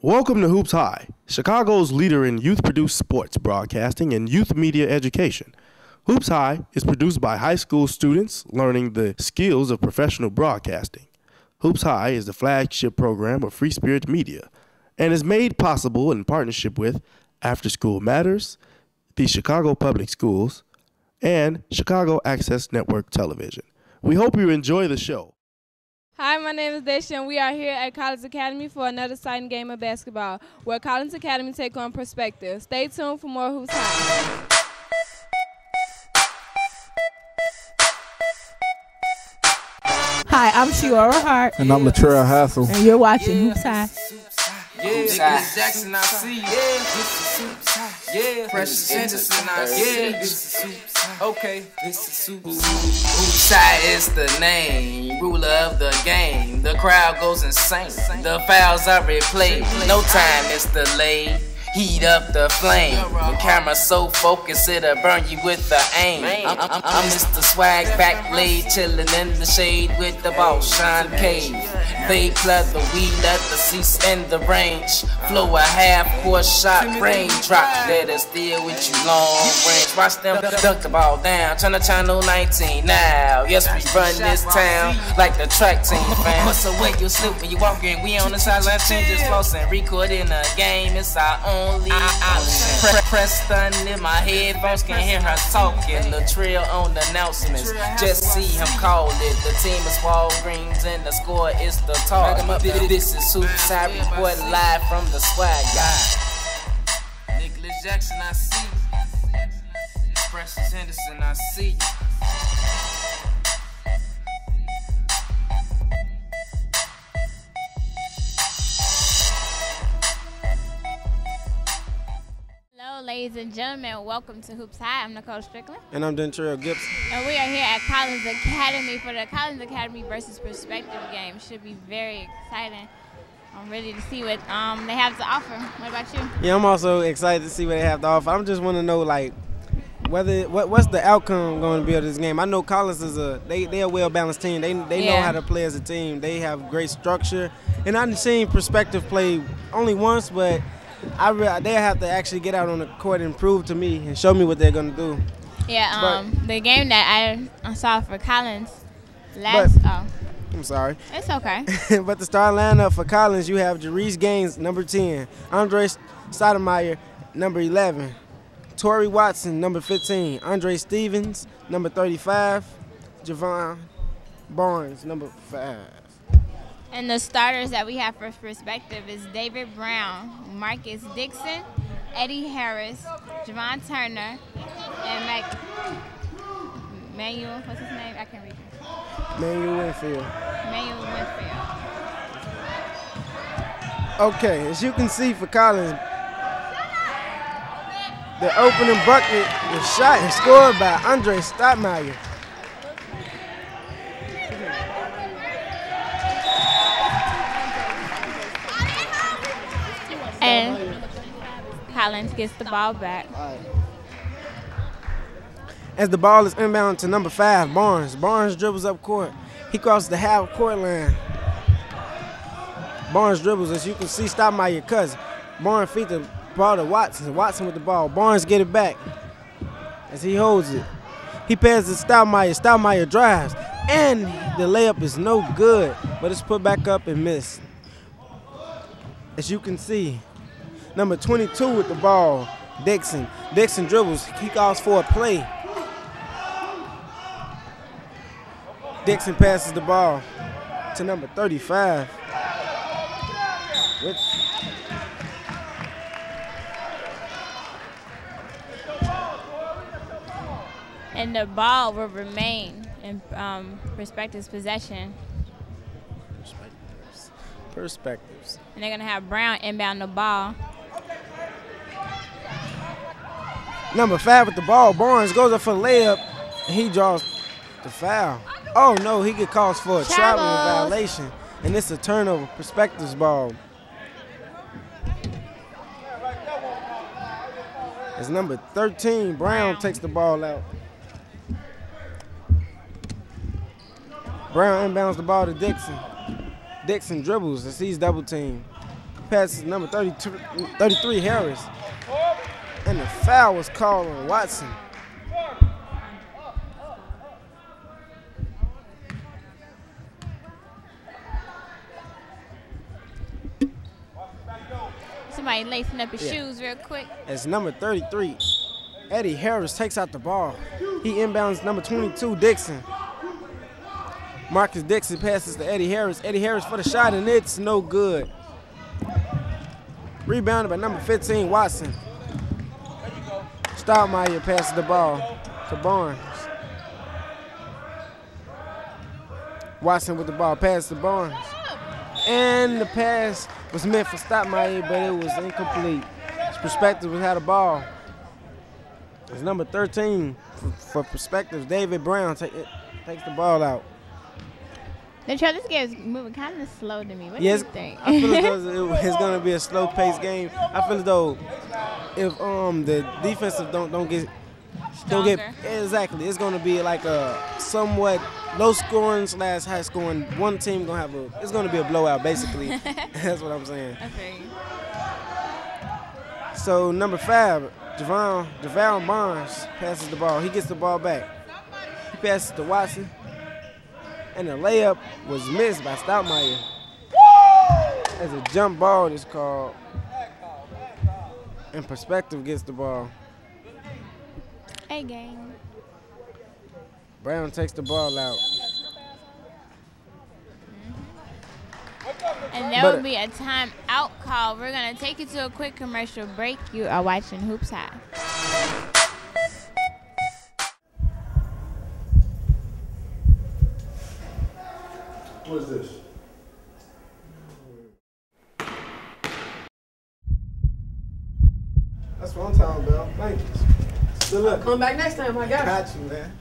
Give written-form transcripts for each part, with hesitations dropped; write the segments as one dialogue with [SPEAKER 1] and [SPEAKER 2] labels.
[SPEAKER 1] Welcome to Hoops High, Chicago's leader in youth-produced sports broadcasting and youth media education. Hoops High is produced by high school students learning the skills of professional broadcasting. Hoops High is the flagship program of Free Spirit Media and is made possible in partnership with After School Matters, the Chicago Public Schools, and Chicago Access Network Television. We hope you enjoy the show.
[SPEAKER 2] Hi, my name is Desha, and we are here at Collins Academy for another exciting game of basketball, where Collins Academy take on perspective. Stay tuned for more Hoops High.
[SPEAKER 3] Hi, I'm Shiora Hart.
[SPEAKER 4] And I'm Latrell Hassel.
[SPEAKER 3] And you're watching Hoops High.
[SPEAKER 5] Yeah, Jackson, I see you. Yeah, Precious Henderson, I see you. Okay, this is Hoops High is the name, ruler of the game. The crowd goes insane. The fouls are replayed. No time is delayed. Heat up the flame. The camera so focused it'll burn you with the aim. I'm Mr. Swag back blade, chillin' in the shade with the boss Sean Cave. They flood the weed at the seats in the range. Flow a half-court shot, raindrop that'll steal with you long range. Watch them duck the ball down. Turn to channel 19 now. Yes, we run this town like the track team, fam. What's the way you slip when you walk in? We on the sideline, team just flossing, recording a game. It's our only option. Press stun in my headphones, can't hear her talking. Latrell on the announcements, just see him call it. The team is Walgreens and the score is the talk. This is Hoops High report live from the swag guy. Nicholas Jackson, I see you. Precious Henderson, I see you.
[SPEAKER 6] Hello, ladies and gentlemen. Welcome to Hoops High. I'm Nicole Strickland.
[SPEAKER 4] And I'm Dentrell Gibson.
[SPEAKER 6] And we are here at Collins Academy for the Collins Academy versus Perspective game. Should be very exciting. I'm ready to see what they have to offer. What about you?
[SPEAKER 7] Yeah, I'm also excited to see what they have to offer. I just want to know, like, what's the outcome going to be of this game. I know Collins is a well-balanced team. They know how to play as a team. They have great structure. And I've seen Perspective play only once, but they have to actually get out on the court and prove to me and show me what they're going to do.
[SPEAKER 6] Yeah, the game that I saw for Collins
[SPEAKER 7] I'm sorry.
[SPEAKER 6] It's okay.
[SPEAKER 7] But the starting lineup for Collins, you have Jarice Gaines, number 10, Andre Stoudemire, number 11, Torrey Watson, number 15, Andre Stevens, number 35, Javon Barnes, number 5.
[SPEAKER 6] And the starters that we have for Perspective is David Brown, Marcus Dixon, Eddie Harris, Javon Turner, and Manuel, what's his name? I can't read it.
[SPEAKER 7] Manuel Winfield. Okay, as you can see for Collins, the opening bucket was shot and scored by Andre Stoudemire.
[SPEAKER 6] And Collins gets the ball back.
[SPEAKER 7] As the ball is inbound to number 5, Barnes. Barnes dribbles up court. He crosses the half-court line. Barnes dribbles, as you can see, Stoudemire cuts. Barnes feeds the ball to Watson. Watson with the ball. Barnes get it back as he holds it. He passes to Stoudemire. Stoudemire drives, and the layup is no good, but it's put back up and missed. As you can see, number 22 with the ball, Dixon. Dixon dribbles. He calls for a play. Dixon passes the ball to number 35.
[SPEAKER 6] And the ball will remain in Perspective's possession.
[SPEAKER 7] Perspectives.
[SPEAKER 6] And they're going to have Brown inbound the ball.
[SPEAKER 7] Number 5 with the ball. Barnes goes up for the layup, and he draws the foul. Oh, no, he gets called for a traveling violation, and it's a turnover. Perspectives ball. As number 13, Brown takes the ball out. Brown inbounds the ball to Dixon. Dixon dribbles as he's double teamed. Passes number 33 Harris. And the foul was called on Watson.
[SPEAKER 6] Somebody lacing up his shoes real quick.
[SPEAKER 7] As number 33, Eddie Harris takes out the ball. He inbounds number 22, Dixon. Marcus Dixon passes to Eddie Harris. Eddie Harris for the shot, and it's no good. Rebounded by number 15, Watson. Stoudemire passes the ball to Barnes. Watson with the ball, pass to Barnes. And the pass was meant for Stoudemire, but it was incomplete. His Perspective had the ball. It's number 13 for Perspectives. David Brown takes the ball out.
[SPEAKER 6] This game is moving kind of slow to me. What do
[SPEAKER 7] Yes,
[SPEAKER 6] you think?
[SPEAKER 7] I feel as though it's going to be a slow-paced game. I feel as though if the defensive don't get exactly, it's going to be like a somewhat low-scoring / high-scoring. One team going to have it's going to be a blowout basically. That's what I'm saying.
[SPEAKER 6] Okay.
[SPEAKER 7] So number 5, JaVale Barnes passes the ball. He gets the ball back. He passes to Watson. And the layup was missed by Stoudemire. As a jump ball is called. And Perspective gets the ball.
[SPEAKER 6] Hey, gang.
[SPEAKER 7] Brown takes the ball out.
[SPEAKER 6] And there will be a timeout call. We're going to take you to a quick commercial break. You are watching Hoops High.
[SPEAKER 1] What is this?
[SPEAKER 7] That's what I'm talking about. Thank you. Good luck.
[SPEAKER 8] Come back next time, I got you.
[SPEAKER 7] Got you, man.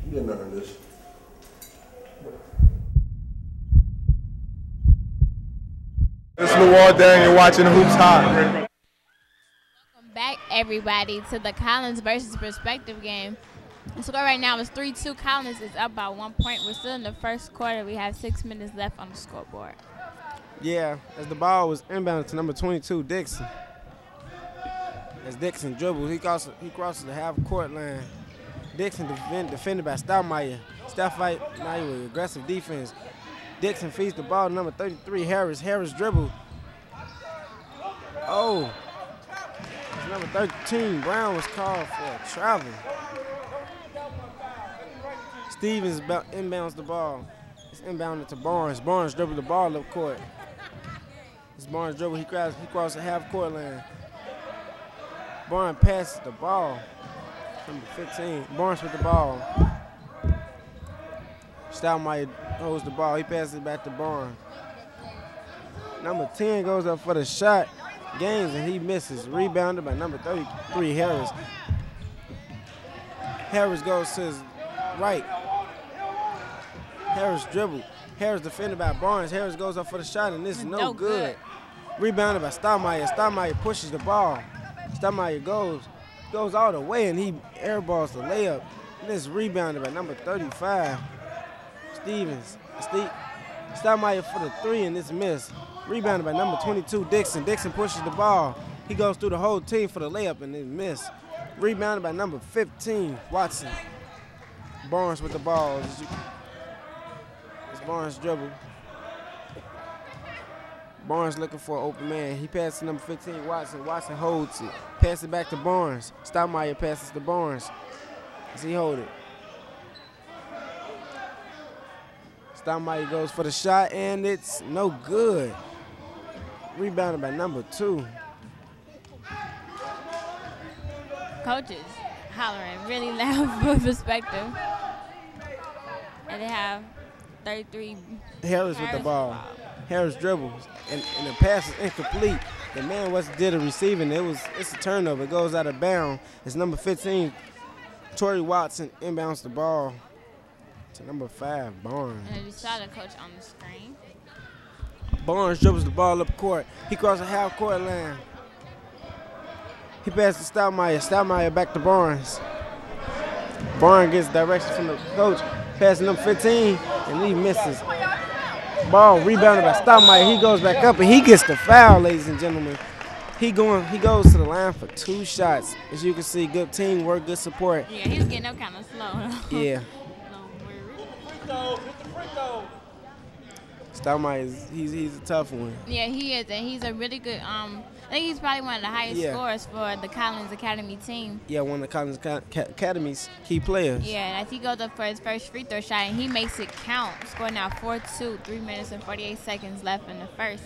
[SPEAKER 1] You didn't earn this.
[SPEAKER 4] This is Lawal Dang. You're watching Hoops High.
[SPEAKER 6] Welcome back, everybody, to the Collins versus Perspective game. The score right now is 3-2. Collins is up by 1 point. We're still in the first quarter. We have 6 minutes left on the scoreboard.
[SPEAKER 7] Yeah, as the ball was inbounded to number 22, Dixon. As Dixon dribbles, he crosses the half-court line. Dixon defended by Stoudemire. Stoudemire with aggressive defense. Dixon feeds the ball to number 33, Harris. Harris dribbles. Oh. It's number 13, Brown was called for a travel. Stevens inbounds the ball. It's inbounded to Barnes. Barnes dribbled the ball up court. It's Barnes dribble. He crosses the half-court line. Barnes passes the ball. Number 15. Barnes with the ball. Stoudemire holds the ball. He passes it back to Barnes. Number 10 goes up for the shot. Gains, and he misses. Rebounded by number 33, Harris. Harris goes to his right. Harris dribble. Harris defended by Barnes. Harris goes up for the shot, and this is no good. Rebounded by Stoudemire. Stoudemire pushes the ball. Stoudemire goes all the way, and he airballs the layup. And this is rebounded by number 35, Stevens. Stoudemire for the 3, and it's missed. Rebounded by number 22, Dixon. Dixon pushes the ball. He goes through the whole team for the layup, and it's missed. Rebounded by number 15, Watson. Barnes with the ball. It's Barnes dribble. Barnes looking for an open man. He passes to number 15, Watson. Watson holds it. Passes it back to Barnes. Stoudemire passes to Barnes. As he hold it. Stoudemire goes for the shot, and it's no good. Rebounded by number 2.
[SPEAKER 6] Coaches hollering really loud for Perspective. And they have 33.
[SPEAKER 7] Harris with the ball. Harris dribbles, and the pass is incomplete. The man did a receiving. It's a turnover. It goes out of bounds. It's number 15, Torrey Watson inbounds the ball to number 5, Barnes.
[SPEAKER 6] And you saw the coach on the screen.
[SPEAKER 7] Barnes dribbles the ball up court. He crosses the half-court line. He passes to Stoudemire. Stoudemire back to Barnes. Barnes gets direction from the coach. Passes number 15, and he misses. Ball rebounded by Stoudemire. He goes back up and he gets the foul, ladies and gentlemen. He goes to the line for 2 shots. As you can see, good teamwork, good support.
[SPEAKER 6] Yeah, he's getting up kind of slow.
[SPEAKER 7] Yeah. Stoudemire, he's a tough one.
[SPEAKER 6] Yeah, he is, and he's a really good. I think he's probably one of the highest scorers for the Collins Academy team.
[SPEAKER 7] Yeah, one of the Collins Academy's key players.
[SPEAKER 6] Yeah, and as he goes up for his first free throw shot, and he makes it count. Score now 4-2, 3 minutes and 48 seconds left in the first.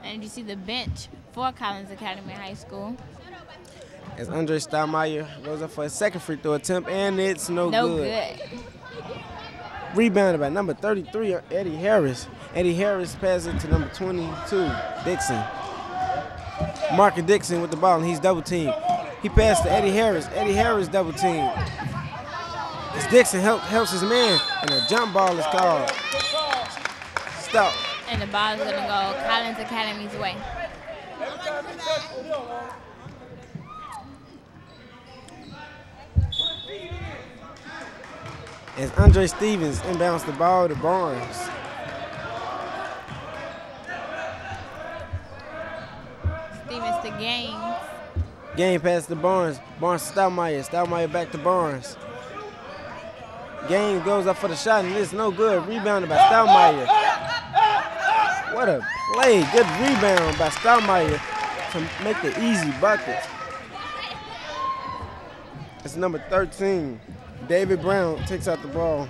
[SPEAKER 6] And you see the bench for Collins Academy High School.
[SPEAKER 7] As Andre Stoudemire goes up for his second free throw attempt, and it's no good. Rebounded by number 33, Eddie Harris. Eddie Harris passes it to number 22, Dixon. Marcus Dixon with the ball, and he's double teamed. He passed to Eddie Harris. Eddie Harris double teamed. As Dixon helps his man, and a jump ball is called. Stop.
[SPEAKER 6] And the ball is going to go Collins Academy's way.
[SPEAKER 7] As Andre Stevens inbounds the ball to Barnes.
[SPEAKER 6] Stevens to Gaines.
[SPEAKER 7] Gaines pass to Barnes. Barnes to Stoudemire. Stoudemire back to Barnes. Gaines goes up for the shot, and it's no good. Rebounded by Stoudemire. What a play. Good rebound by Stoudemire to make the easy bucket. It's number 13. David Brown takes out the ball.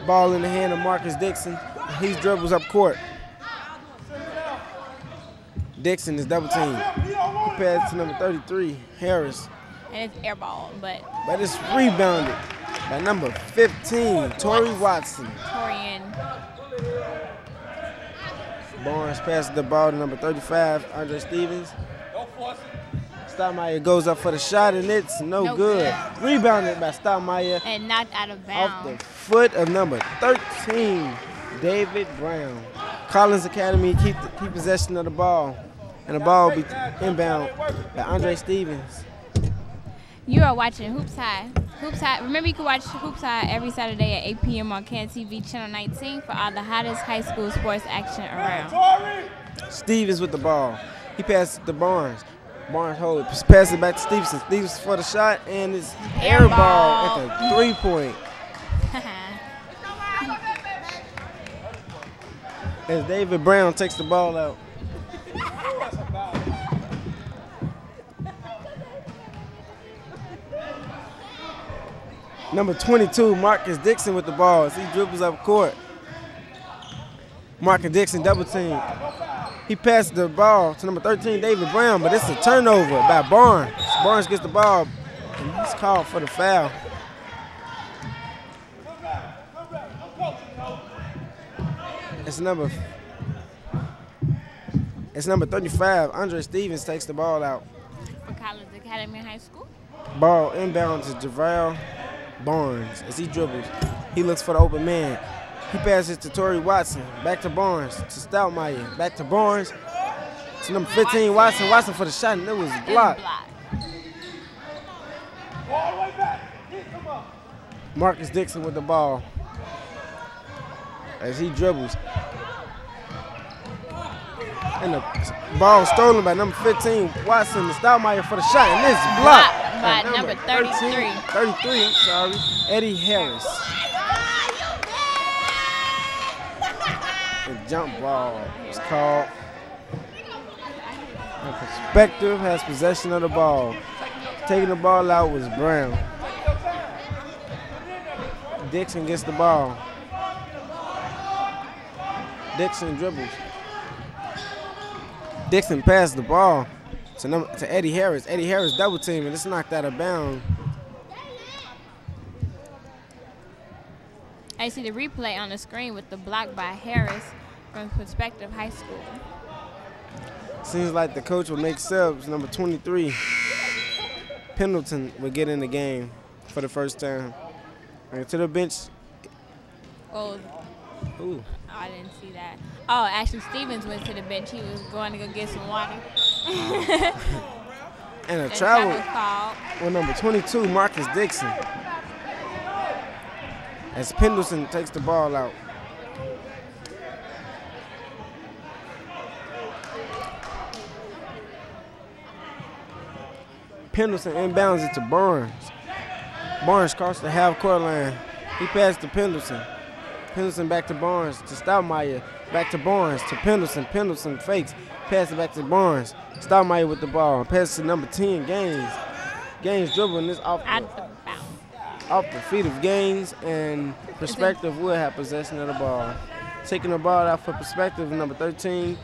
[SPEAKER 7] Ball in the hand of Marcus Dixon. He dribbles up court. Dixon is double teamed. He passes to number 33, Harris.
[SPEAKER 6] And it's air ball, but
[SPEAKER 7] it's rebounded by number 15, Tori Watson.
[SPEAKER 6] Torian.
[SPEAKER 7] Barnes passes the ball to number 35, Andre Stevens. Stoudemire goes up for the shot, and it's no good. Rebounded by Stoudemire.
[SPEAKER 6] And knocked out of bounds.
[SPEAKER 7] Off the foot of number 13, David Brown. Collins Academy keep possession of the ball. And the ball will be inbound by Andre Stevens.
[SPEAKER 6] You are watching Hoops High. Hoops High. Remember, you can watch Hoops High every Saturday at 8 p.m. on CAN TV Channel 19 for all the hottest high school sports action around.
[SPEAKER 7] Stevens with the ball. He passes to Barnes. Barnes holds. Passes it back to Stevenson. Stevens for the shot, and it's air ball at the 3-point. As David Brown takes the ball out. Number 22, Marcus Dixon with the ball as he dribbles up court. Marcus Dixon double team. He passes the ball to number 13, David Brown, but it's a turnover by Barnes. Barnes gets the ball, and he's called for the foul. It's number 35, Andre Stevens takes the ball out.
[SPEAKER 6] For Collins Academy High School.
[SPEAKER 7] Ball inbound to JaVale Barnes as he dribbles. He looks for the open man. He passes to Tori Watson. Back to Barnes. To Stoudemire. Back to Barnes. To number 15, Watson. Watson for the shot, and it was blocked. Marcus Dixon with the ball as he dribbles. And the ball stolen by number 15, Watson. To Stoudemire for the shot, and it's blocked.
[SPEAKER 6] By number 33.
[SPEAKER 7] 33, I'm sorry. Eddie Harris. The jump ball is called. And Perspective has possession of the ball. Taking the ball out was Brown. Dixon gets the ball. Dixon dribbles. Dixon passes the ball to Eddie Harris. Eddie Harris double team, and it's knocked out of bounds.
[SPEAKER 6] I see the replay on the screen with the block by Harris from Perspective High School.
[SPEAKER 7] Seems like the coach will make subs. Number 23, Pendleton, will get in the game for the first time. And to the bench.
[SPEAKER 6] Oh.
[SPEAKER 7] Ooh.
[SPEAKER 6] Oh, I didn't see that. Oh, actually, Stevens went to the bench. He was going to go get some water.
[SPEAKER 7] And a travel
[SPEAKER 6] called.
[SPEAKER 7] with number 22, Marcus Dixon. as Pendleton takes the ball out. Pendleton inbounds it to Barnes. Barnes crossed the half-court line. He passed to Pendleton. Pendleton back to Barnes to Stoudemire. Back to Barnes to Pendleton. Pendleton fakes. Pass it back to Barnes. Stoudemire with the ball. Pass to number 10, Gaines. Gaines dribbling this off the feet of Gaines, and Perspective will have possession of the ball. Taking the ball out for Perspective, number 13,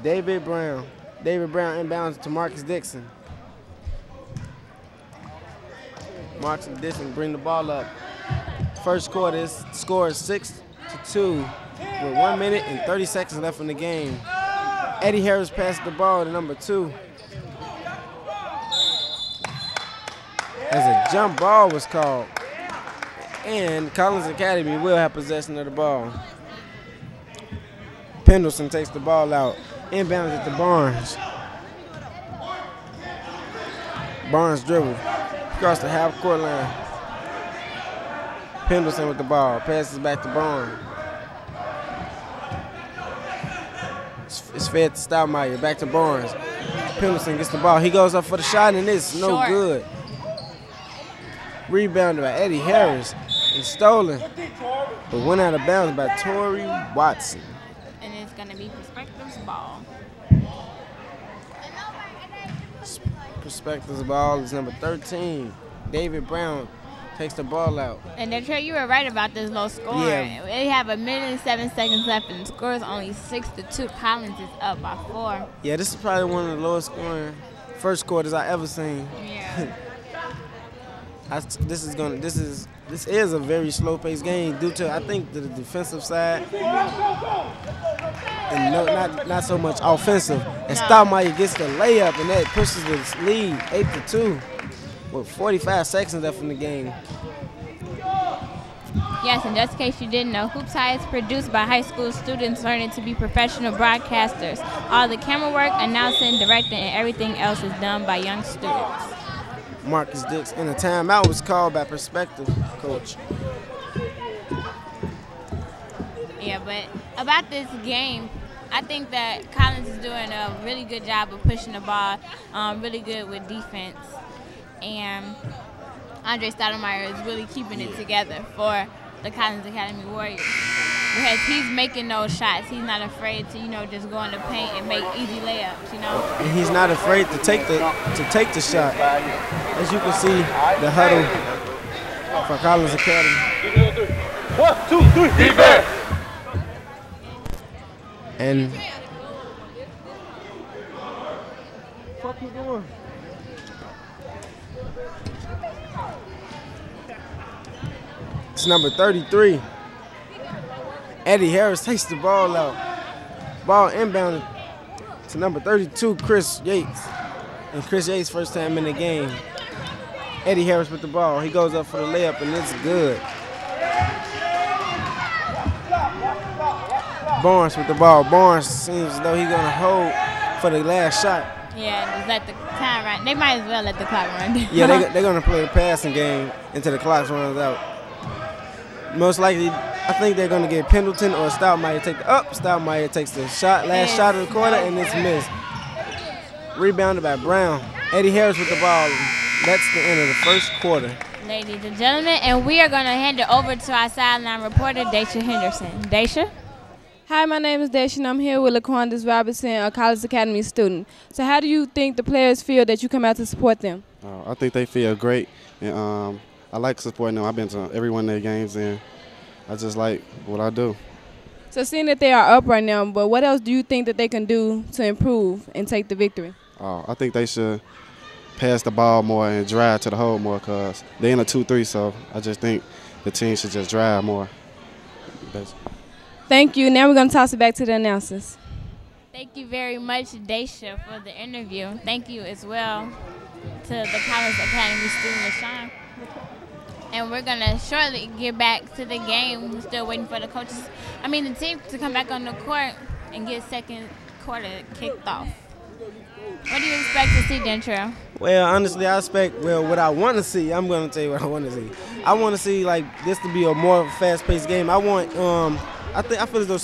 [SPEAKER 7] David Brown. David Brown inbounds to Marcus Dixon. Marcus Dixon bring the ball up. First quarter, score is 6-2 with 1 minute and 30 seconds left in the game. Eddie Harris passed the ball to number 2. As a jump ball was called. And Collins Academy will have possession of the ball. Pendleton takes the ball out. Inbounds it to Barnes. Barnes dribbles. Across the half-court line. Pendleton with the ball. Passes back to Barnes. It's fed to Stoudemire. Back to Barnes. Pendleton gets the ball. He goes up for the shot, and it's no good. Rebounded by Eddie Harris and stolen, but went out of bounds by Torrey Watson.
[SPEAKER 6] And it's going to be Perspective's ball.
[SPEAKER 7] Perspective's ball is number 13. David Brown takes the ball out.
[SPEAKER 6] And Detroit, you were right about this low score.
[SPEAKER 7] Yeah.
[SPEAKER 6] They have 1 minute and 7 seconds left, and the score is only 6-2. Collins is up by 4.
[SPEAKER 7] Yeah, this is probably one of the lowest scoring first quarters I ever seen.
[SPEAKER 6] Yeah.
[SPEAKER 7] This is a very slow-paced game due to, I think, the defensive side and not so much offensive. And Stoudemire gets the layup, and that pushes the lead 8-2 with 45 seconds left in the game.
[SPEAKER 6] Yes, and just in case you didn't know, Hoops High is produced by high school students learning to be professional broadcasters. All the camera work, announcing, directing, and everything else is done by young students.
[SPEAKER 7] Marcus Dix, and a timeout was called by Perspective coach.
[SPEAKER 6] Yeah, but about this game, I think that Collins is doing a really good job of pushing the ball, really good with defense. And Andre Stoudemire is really keeping it together for the Collins Academy Warriors. Because he's making those shots. He's not afraid to, just go in the paint and make easy layups,
[SPEAKER 7] And he's not afraid to take the shot. As you can see, the huddle for Collins Academy.
[SPEAKER 4] 1, 2, 3, defense.
[SPEAKER 7] And fuck you doing? It's number 33. Eddie Harris takes the ball out. Ball inbounded to number 32, Chris Yates. And Chris Yates' first time in the game. Eddie Harris with the ball. He goes up for the layup, and it's good. Barnes with the ball. Barnes seems as though he's going to hold for the last shot.
[SPEAKER 6] Yeah, just let the time run. They might as well let the clock run.
[SPEAKER 7] Yeah, they're going to play the passing game until the clock runs out. Most likely, I think they're going to get Pendleton or Stoudemire take the up. Stoudemire takes the shot, last shot of the quarter, and it's missed. Rebounded by Brown. Eddie Harris with the ball. That's the end of the first quarter.
[SPEAKER 6] Ladies and gentlemen, and we are going to hand it over to our sideline reporter, Daisha Henderson. Daisha?
[SPEAKER 2] Hi, my name is Daisha, and I'm here with LaQuandis Robinson, a College Academy student. So how do you think the players feel that you come out to support them?
[SPEAKER 8] I think they feel great, and I like supporting them. I've been to every one of their games, and I just like what I do.
[SPEAKER 2] So seeing that they are up right now, but what else do you think that they can do to improve and take the victory?
[SPEAKER 8] I think they should pass the ball more and drive to the hole more because they're in a 2-3, so I just think the team should just drive more. Basically.
[SPEAKER 2] Thank you. Now we're going to toss it back to the announcers.
[SPEAKER 6] Thank you very much, Daisha, for the interview. Thank you as well to the College Academy student, LaShawn. And we're going to shortly get back to the game. We're still waiting for the the team to come back on the court and get second quarter kicked off. What do you expect to see, Dentrell?
[SPEAKER 7] Well, honestly, I expect, what I want to see, I'm going to tell you what I want to see. I want to see, like, this to be a more fast-paced game. I want, I feel as though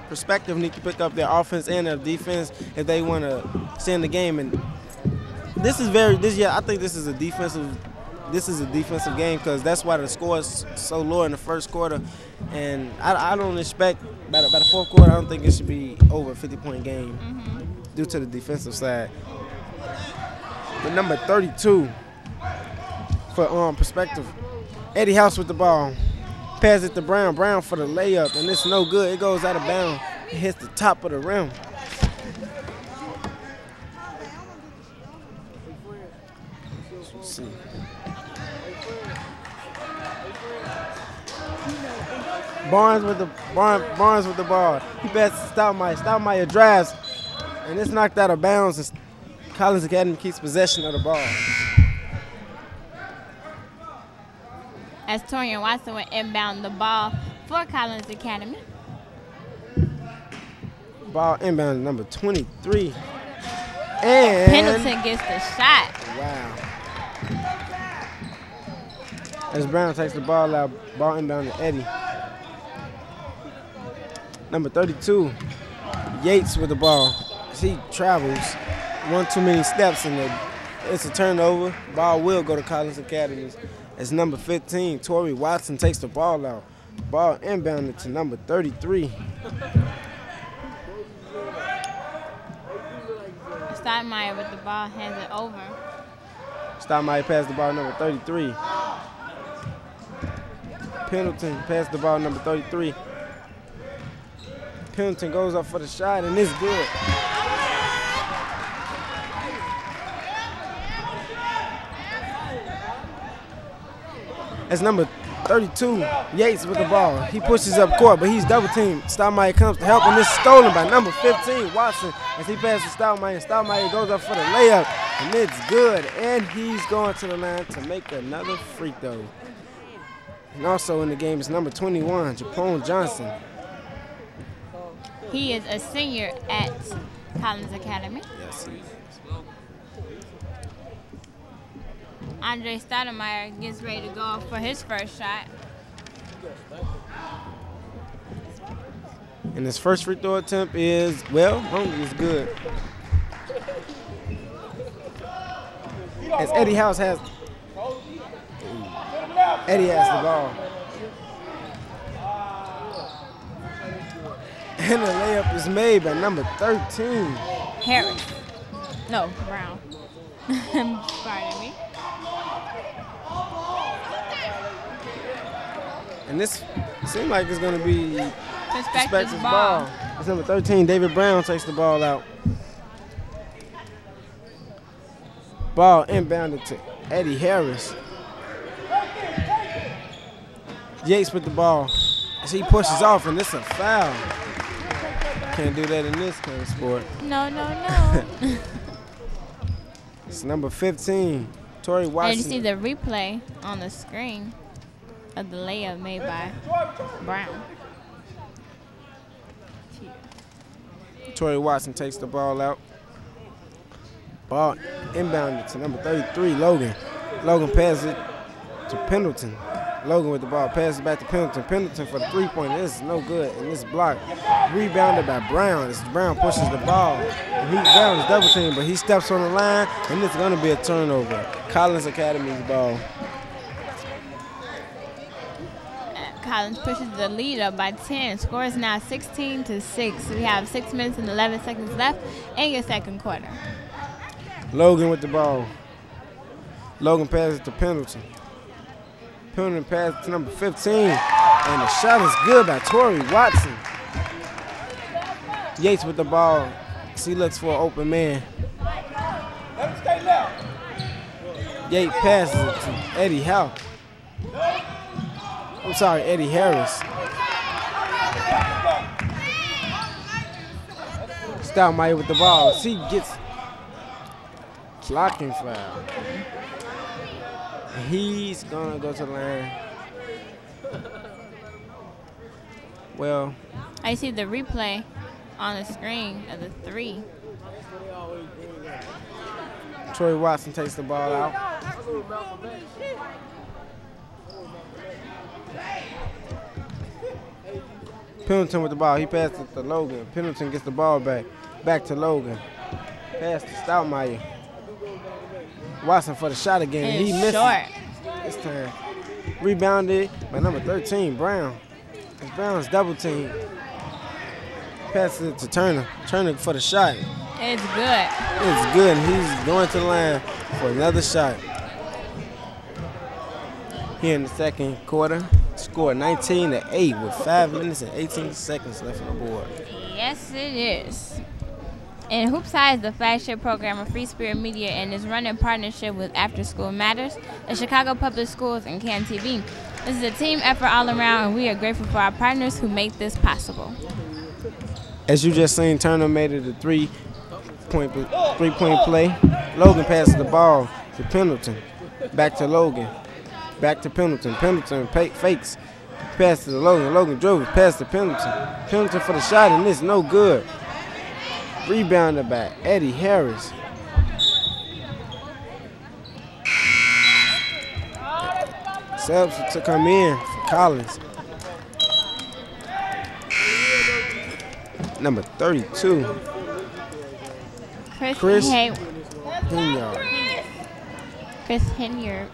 [SPEAKER 7] perspective need to pick up their offense and their defense if they want to stay in the game. And I think this is a defensive game because that's why the score is so low in the first quarter. And I don't expect, by the fourth quarter, I don't think it should be over a 50-point game due to the defensive side. But number 32, for perspective, Eddie House with the ball. Pass it to Brown. Brown for the layup, and it's no good. It goes out of bounds. It hits the top of the rim. Let's see. Barnes with the ball. He passes to Stoudemire. Stoudemire drives, and it's knocked out of bounds. And Collins Academy keeps possession of the ball.
[SPEAKER 6] As Torian Watson will inbound the ball for Collins Academy.
[SPEAKER 7] Ball inbound number 23. And
[SPEAKER 6] Pendleton gets the shot.
[SPEAKER 7] Wow. As Brown takes the ball out, ball inbound to Eddie. Number 32, Yates with the ball. As he travels one too many steps, and it's a turnover. Ball will go to Collins Academy. As number 15, Torrey Watson takes the ball out. Ball inbounded to number 33.
[SPEAKER 6] Stoudemire with the ball, hands it over.
[SPEAKER 7] Stoudemire passed the ball to number 33. Pendleton passed the ball to number 33. Pendleton goes up for the shot, and it's good. That's number 32, Yates with the ball. He pushes up court, but he's double teamed. Stoudemire comes to help, and it's stolen by number 15, Watson, as he passes Stoudemire. Stoudemire goes up for the layup, and it's good. And he's going to the line to make another free throw. And also in the game is number 21, Japone Johnson.
[SPEAKER 6] He is a senior at Collins Academy.
[SPEAKER 7] Yes, he is.
[SPEAKER 6] Andre Stoudemire gets ready to go for his first shot.
[SPEAKER 7] And his first free throw attempt is, it's good. As Eddie House has the ball. And the layup is made by number 13.
[SPEAKER 6] Harris. No, Brown. Pardon me.
[SPEAKER 7] And this seems like it's going to be
[SPEAKER 6] Perspective's ball.
[SPEAKER 7] It's number 13, David Brown takes the ball out. Ball inbounded to Eddie Harris. Yates with the ball as he pushes off, and it's a foul. Can't do that in this kind of sport.
[SPEAKER 6] No.
[SPEAKER 7] It's number 15, Torrey Watson.
[SPEAKER 6] And you see the replay on the screen of the layup made by Brown.
[SPEAKER 7] Torrey Watson takes the ball out. Ball inbounded to number 33, Logan. Logan passes it to Pendleton. Logan with the ball, passes back to Pendleton. Pendleton for the three-pointer. This is no good, and this block rebounded by Brown. As Brown pushes the ball. Brown is double teamed, but he steps on the line, and it's going to be a turnover. Collins Academy's ball.
[SPEAKER 6] Collins pushes the lead up by 10. Score is now 16-6. We have 6 minutes and 11 seconds left in your second quarter.
[SPEAKER 7] Logan with the ball. Logan passes to Pendleton. Pendleton passes to number 15. And the shot is good by Torrey Watson. Yates with the ball. He looks for an open man. Yates passes it to Eddie Howe. Eddie Harris. Stoudemire with the ball. He gets blocking foul. He's gonna go to the line. Well,
[SPEAKER 6] I see the replay on the screen of the three.
[SPEAKER 7] Troy Watson takes the ball out. Pendleton with the ball. He passed it to Logan. Pendleton gets the ball back. Back to Logan. Pass to Stoudemire. Watson for the shot again.
[SPEAKER 6] And
[SPEAKER 7] he missed
[SPEAKER 6] short.
[SPEAKER 7] this time. Rebounded by number 13, Brown. As Brown's double team. Passes it to Turner. Turner for the shot.
[SPEAKER 6] It's good.
[SPEAKER 7] It's good. He's going to the line for another shot. Here in the second quarter, scored 19-8 with 5 minutes and 18 seconds left on the board.
[SPEAKER 6] Yes, it is. And HoopsHIGH is the flagship program of Free Spirit Media and is run in partnership with After School Matters, the Chicago Public Schools, and CAN TV. This is a team effort all around, and we are grateful for our partners who make this possible.
[SPEAKER 7] As you just seen, Turner made it a three-point play. Logan passes the ball to Pendleton. Back to Logan. Back to Pendleton. Pendleton fakes. Pass to Logan. Logan dribbles. Pass to Pendleton. Pendleton for the shot, and it's no good. Rebounded by Eddie Harris. Subs to come in for Collins. Number 32. Chris Hinyard.
[SPEAKER 6] Chris Hinyard.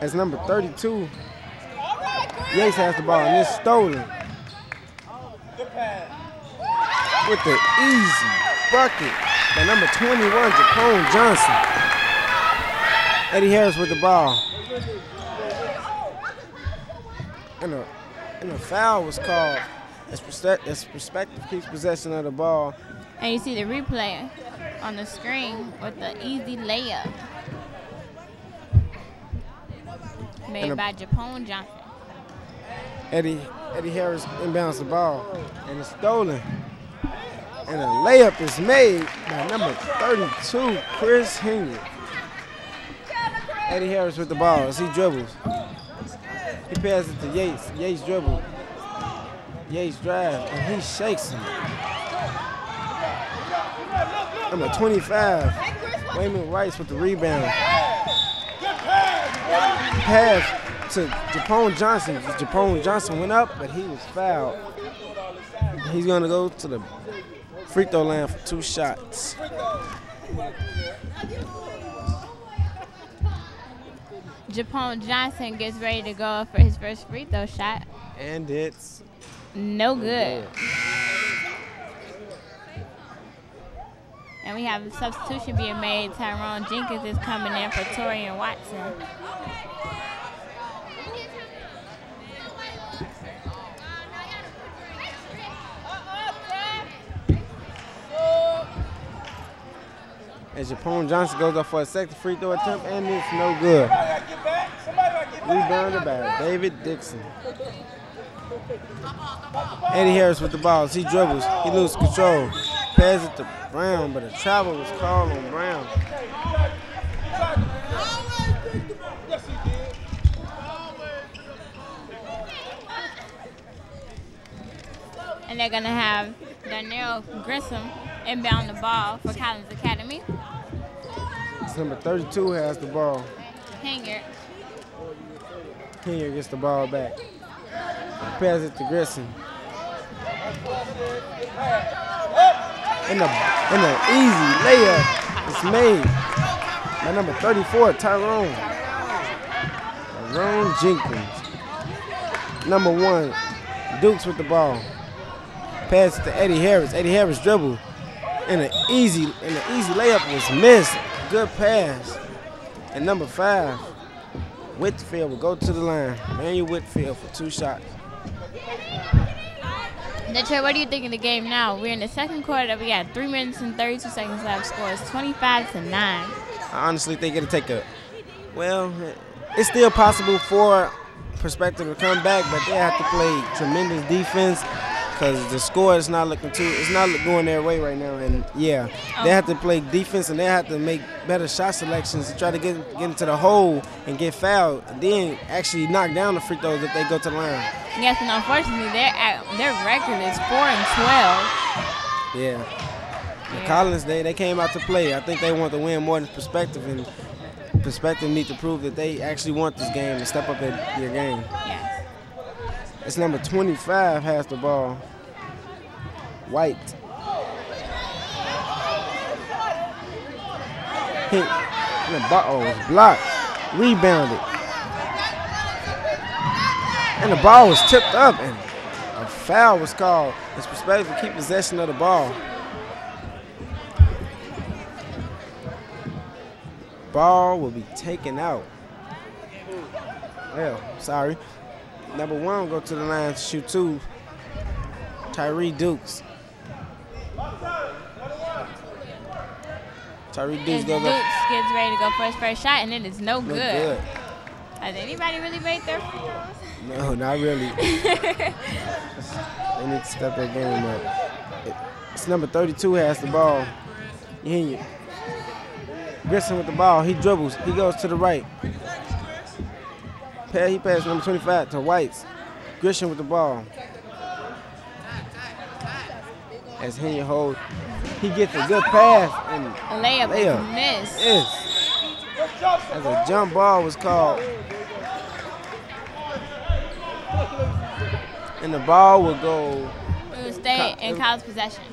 [SPEAKER 7] As number 32, Yates has the ball and it's stolen. With the easy bucket by number 21, Japone Johnson. Eddie Harris with the ball. And a foul was called as Perspective keeps possession of the ball.
[SPEAKER 6] And you see the replay on the screen with the easy layup made by Japone Johnson.
[SPEAKER 7] Eddie Harris inbounds the ball and it's stolen. And a layup is made by number 32, Chris Hinyard. Eddie Harris with the ball as he dribbles. He passes it to Yates. Yates dribbles. Yates drives and he shakes him. Number 25, Wayman Rice with the rebound. Pass to Japone Johnson. Japone Johnson went up, but he was fouled. He's going to go to the free throw line for 2 shots.
[SPEAKER 6] Japone Johnson gets ready to go for his first free throw shot.
[SPEAKER 7] And it's
[SPEAKER 6] no good. And we have a substitution being made. Tyrone Jenkins is coming in for Torian Watson.
[SPEAKER 7] As Japone Johnson goes up for a second free throw attempt, and it's no good. Rebounded by David Dixon. Eddie Harris with the ball. As he dribbles, he loses control. Pass it to Brown, but a travel was called on Brown.
[SPEAKER 6] And they're going to have Darnell Grissom inbound the ball for Collins Academy.
[SPEAKER 7] It's number 32 has the ball.
[SPEAKER 6] Hinyard.
[SPEAKER 7] Hinyard gets the ball back. Pass it to Grissom. And the easy layup is made by number 34, Tyrone Jenkins. Number 1, Dukes with the ball. Pass it to Eddie Harris. Eddie Harris dribble. And the easy layup was missed. Good pass. And number 5, Whitfield will go to the line. Manuel Whitfield for 2 shots.
[SPEAKER 6] Detroit, what do you think of the game now? We're in the second quarter. We got 3 minutes and 32 seconds left. Score is 25-9.
[SPEAKER 7] I honestly think it'll take it's still possible for Perspective to come back, but they have to play tremendous defense because the score is not looking it's not going their way right now. And yeah, they have to play defense and they have to make better shot selections to try to get into the hole and get fouled, and then actually knock down the free throws if they go to the line.
[SPEAKER 6] Yes, and unfortunately, their record is 4-12.
[SPEAKER 7] Yeah. The Collins, they came out to play. I think they want to win more than Perspective, and Perspective need to prove that they actually want this game and step up their game.
[SPEAKER 6] Yes.
[SPEAKER 7] It's number 25 has the ball. White. Hit. And the ball was blocked. Rebounded. And the ball was tipped up, and a foul was called. It's Perspective to keep possession of the ball. Ball will be taken out. Well, sorry. Number 1 will go to the line to shoot 2. Tyree Dukes. Tyree Dukes goes up.
[SPEAKER 6] Dukes gets ready to go for his first shot, and it is no good.
[SPEAKER 7] Good.
[SPEAKER 6] Has anybody really made their free throws?
[SPEAKER 7] No, not really. They need to step their game up. It's number 32 has the ball. Grissom with the ball. He dribbles. He goes to the right. He passes number 25 to Whites. Grisham with the ball. As Henry holds, he gets a good pass and
[SPEAKER 6] Layup is missed.
[SPEAKER 7] Yes. As a jump ball was called. And the ball will go.
[SPEAKER 6] It will stay in College possession.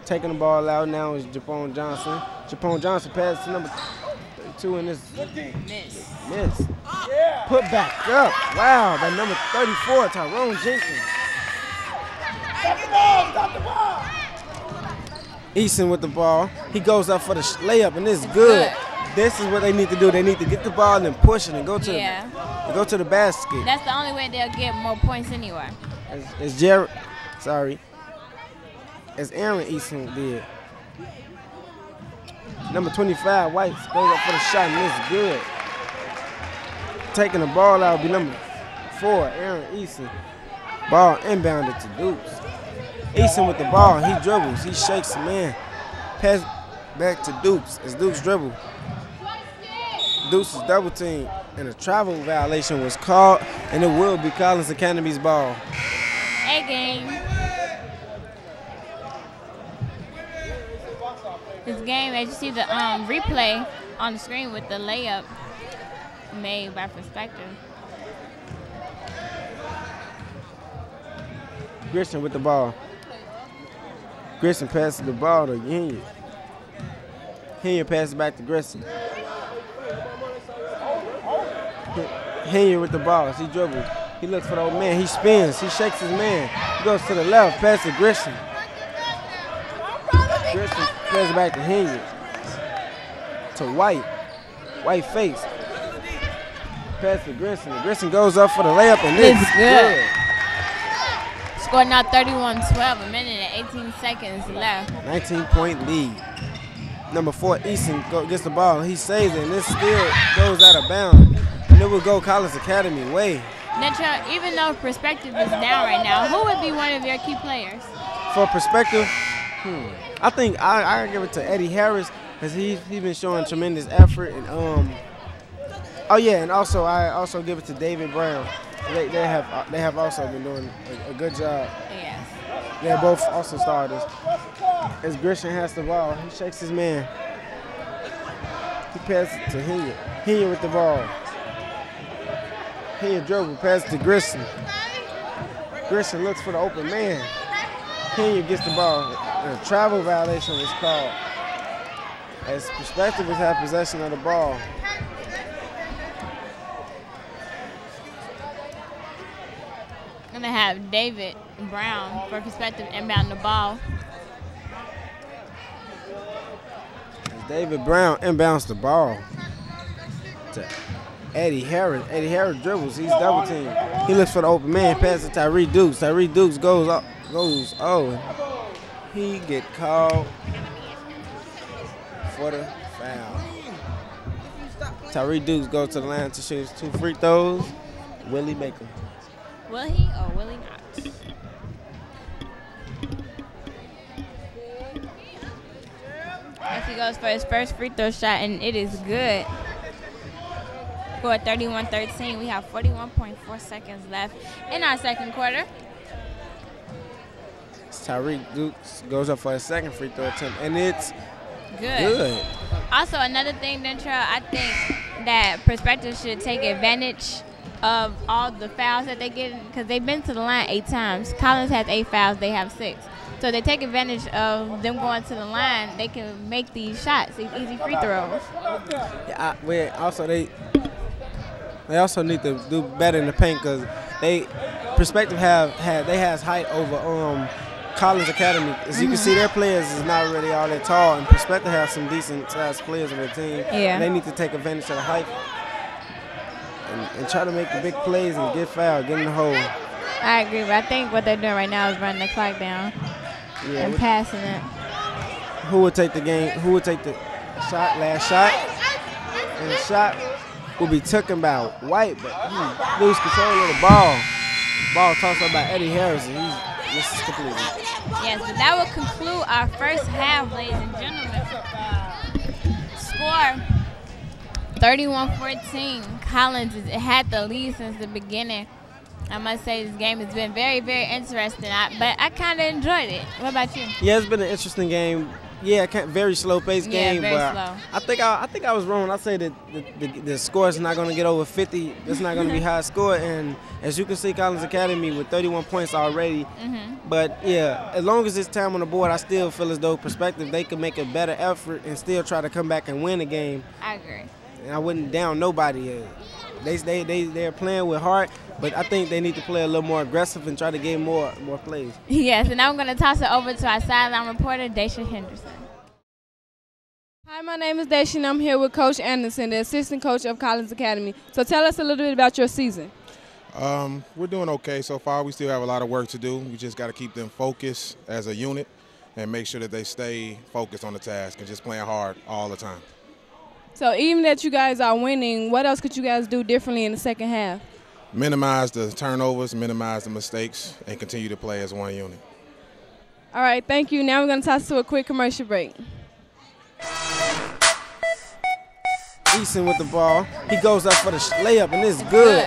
[SPEAKER 7] Taking the ball out now is Japone Johnson. Japone Johnson passes to number 32 and this miss. Put back up. Wow, by number 34, Tyrone Jenkins. Stop the ball. Easton with the ball. He goes up for the layup, and this is good. This is what they need to do. They need to get the ball and push it and go to the basket.
[SPEAKER 6] That's the only way they'll get more points anywhere.
[SPEAKER 7] As Aaron Easton did. Number 25, White goes up for the shot, and it's good. Taking the ball out will be number 4, Aaron Easton. Ball inbounded to Dukes. Easton with the ball, he dribbles, he shakes the man. Pass back to Dukes as Dukes dribble. Dukes is double teamed, and a travel violation was called, and it will be Collins Academy's ball.
[SPEAKER 6] A-game. This game, as you see the replay on the screen with the layup made by Perspective.
[SPEAKER 7] Grisham with the ball. Grisham passes the ball to Henry. Henry passes back to Grisham. Henry with the ball. He dribbles. He looks for the old man. He spins. He shakes his man. He goes to the left. Pass to Grisham. Grisham passes back to Henry. To White. White face. Pass to Grisham. Grisham goes up for the layup, and this is good.
[SPEAKER 6] Score now 31-12, a minute and 18 seconds left.
[SPEAKER 7] 19-point lead. Number 4, Easton gets the ball. He saves it, and this still goes out of bounds. And it will go Collins Academy way.
[SPEAKER 6] Netra, even though Perspective is down right now, who would be one of your key players?
[SPEAKER 7] For Perspective, I think I give it to Eddie Harris, because he's been showing tremendous effort. And and also I also give it to David Brown. They have also been doing a good job.
[SPEAKER 6] Yes.
[SPEAKER 7] They're both also starters. As Grisham has the ball, he shakes his man. He passes it to Henry. Henry with the ball. Henry dribble, passes to Grisham. Grisham looks for the open man. Henry gets the ball. A travel violation was called. As Perspective has had possession of the ball.
[SPEAKER 6] Gonna have David Brown for Perspective inbound the ball.
[SPEAKER 7] As David Brown inbounds the ball to Eddie Harris. Eddie Harris dribbles. He's double teamed. He looks for the open man. Passes to Tyree Dukes. Tyree Dukes goes. He get called for the foul. Tyree Dukes goes to the line to shoot 2 free throws. Will he make them?
[SPEAKER 6] Will he or will he not? As he goes for his first free throw shot, and it is good. For 31-13, we have 41.4 seconds left in our second quarter.
[SPEAKER 7] Tyreek Dukes goes up for his second free throw attempt, and it's
[SPEAKER 6] good. Also, another thing, Dentrell, I think that Perspective should take advantage of all the fouls that they get, because they've been to the line 8 times. Collins has 8 fouls, they have 6. So they take advantage of them going to the line. They can make these shots, these easy free throws.
[SPEAKER 7] Yeah, they also need to do better in the paint, because Perspective has height over Collins Academy. As you can see, their players is not really all that tall, and Perspective has some decent sized players on their team.
[SPEAKER 6] Yeah.
[SPEAKER 7] They need to take advantage of the height and try to make the big plays and get fouled, get in the hole.
[SPEAKER 6] I agree, but I think what they're doing right now is running the clock down and passing it.
[SPEAKER 7] Who would take the game? Who would take the shot? Last shot, and the shot will be taken by White, but he lose control of the ball. Ball tossed up by Eddie Harrison. He misses completely.
[SPEAKER 6] Yes, but that will conclude our first half, ladies and gentlemen. Score 31-14. Collins had the lead since the beginning. I must say this game has been very, very interesting, but I kind of enjoyed it. What about you?
[SPEAKER 7] Yeah, it's been an interesting game. Yeah, very slow-paced game,
[SPEAKER 6] very
[SPEAKER 7] but
[SPEAKER 6] slow.
[SPEAKER 7] I think I was wrong. I say that the score is not going to get over 50. It's not going to be high score, and as you can see, Collins Academy with 31 points already. But yeah, as long as it's time on the board, I still feel as though Perspective they could make a better effort and still try to come back and win the game.
[SPEAKER 6] I agree.
[SPEAKER 7] And I wouldn't down nobody. They're playing with heart, but I think they need to play a little more aggressive and try to get more plays.
[SPEAKER 6] Yes, and now I'm going to toss it over to our sideline reporter, Daisha Henderson.
[SPEAKER 2] Hi, my name is Daisha, and I'm here with Coach Anderson, the assistant coach of Collins Academy. So tell us a little bit about your season.
[SPEAKER 4] We're doing okay so far. We still have a lot of work to do. We just got to keep them focused as a unit and make sure that they stay focused on the task and just playing hard all the time.
[SPEAKER 2] So even that you guys are winning, what else could you guys do differently in the second half?
[SPEAKER 4] Minimize the turnovers, minimize the mistakes, and continue to play as one unit.
[SPEAKER 2] All right, thank you. Now we're going to toss to a quick commercial break.
[SPEAKER 7] Eason with the ball. He goes up for the layup, and it's good.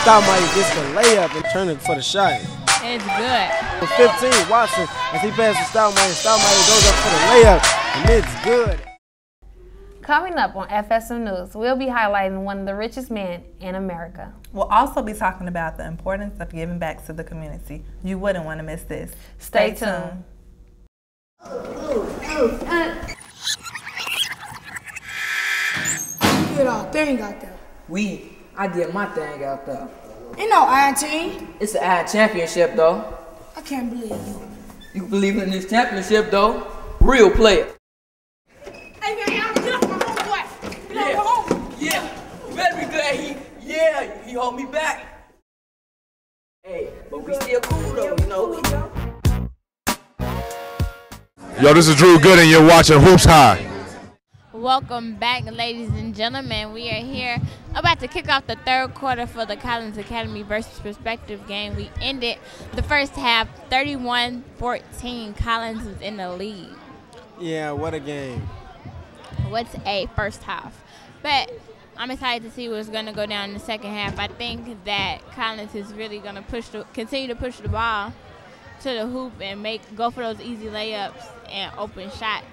[SPEAKER 7] Stoudemire gets the layup and turn it for the shot.
[SPEAKER 6] It's good.
[SPEAKER 7] For 15, Watson, as he passes Stoudemire goes up for the layup, and it's good.
[SPEAKER 9] Coming up on FSM News, we'll be highlighting one of the richest men in America.
[SPEAKER 10] We'll also be talking about the importance of giving back to the community. You wouldn't want to miss this.
[SPEAKER 9] Stay tuned.
[SPEAKER 11] You did our thing out there.
[SPEAKER 12] I did my thing out there.
[SPEAKER 11] Ain't no iron team.
[SPEAKER 12] It's an iron championship, though.
[SPEAKER 11] I can't believe you.
[SPEAKER 12] You can believe in this championship, though. Real player.
[SPEAKER 11] Hey, man, I'm just my homeboy. You know, my homeboy.
[SPEAKER 12] Yeah. You better be glad he hold me back. Hey, but we still cool, though, you know.
[SPEAKER 4] Yo, this is Drew Good, and you're watching Hoops High.
[SPEAKER 6] Welcome back, ladies and gentlemen. We are here about to kick off the third quarter for the Collins Academy versus Perspective game. We ended the first half 31-14. Collins is in the lead.
[SPEAKER 7] Yeah, what a game.
[SPEAKER 6] What's a first half? But I'm excited to see what's going to go down in the second half. I think that Collins is really going to continue to push the ball to the hoop and go for those easy layups and open shots.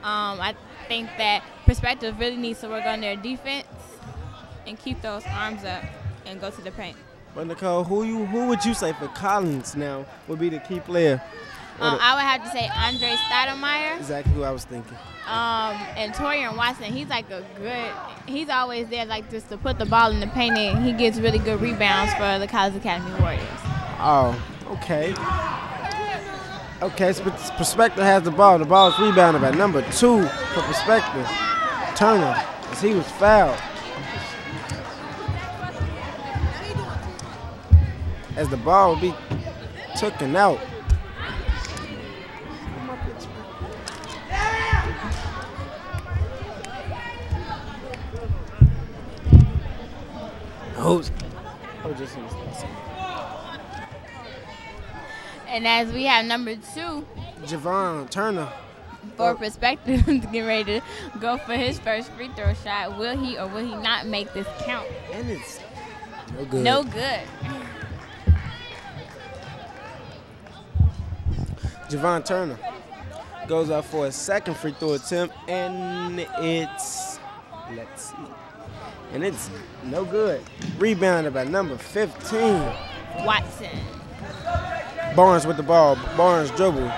[SPEAKER 6] I think that Perspective really needs to work on their defense and keep those arms up and go to the paint.
[SPEAKER 7] But Nicole, who would you say for Collins now would be the key player?
[SPEAKER 6] I would have to say Andre Stoudemire.
[SPEAKER 7] Exactly who I was thinking.
[SPEAKER 6] And Torian Watson, he's always there like just to put the ball in the paint, and he gets really good rebounds for the Collins Academy Warriors.
[SPEAKER 7] Oh, okay. Okay, so Perspective has the ball. The ball is rebounded by number 2 for Perspective, Turner, as he was fouled. As the ball will be taken out.
[SPEAKER 6] And as we have number 2,
[SPEAKER 7] Javon Turner.
[SPEAKER 6] For perspective, getting ready to go for his first free throw shot. Will he or will he not make this count?
[SPEAKER 7] And it's no good.
[SPEAKER 6] No good.
[SPEAKER 7] Javon Turner goes up for a second free throw attempt, and it's, let's see, and it's no good. Rebounded by number 15.
[SPEAKER 6] Watson.
[SPEAKER 7] Barnes with the ball. Barnes dribble.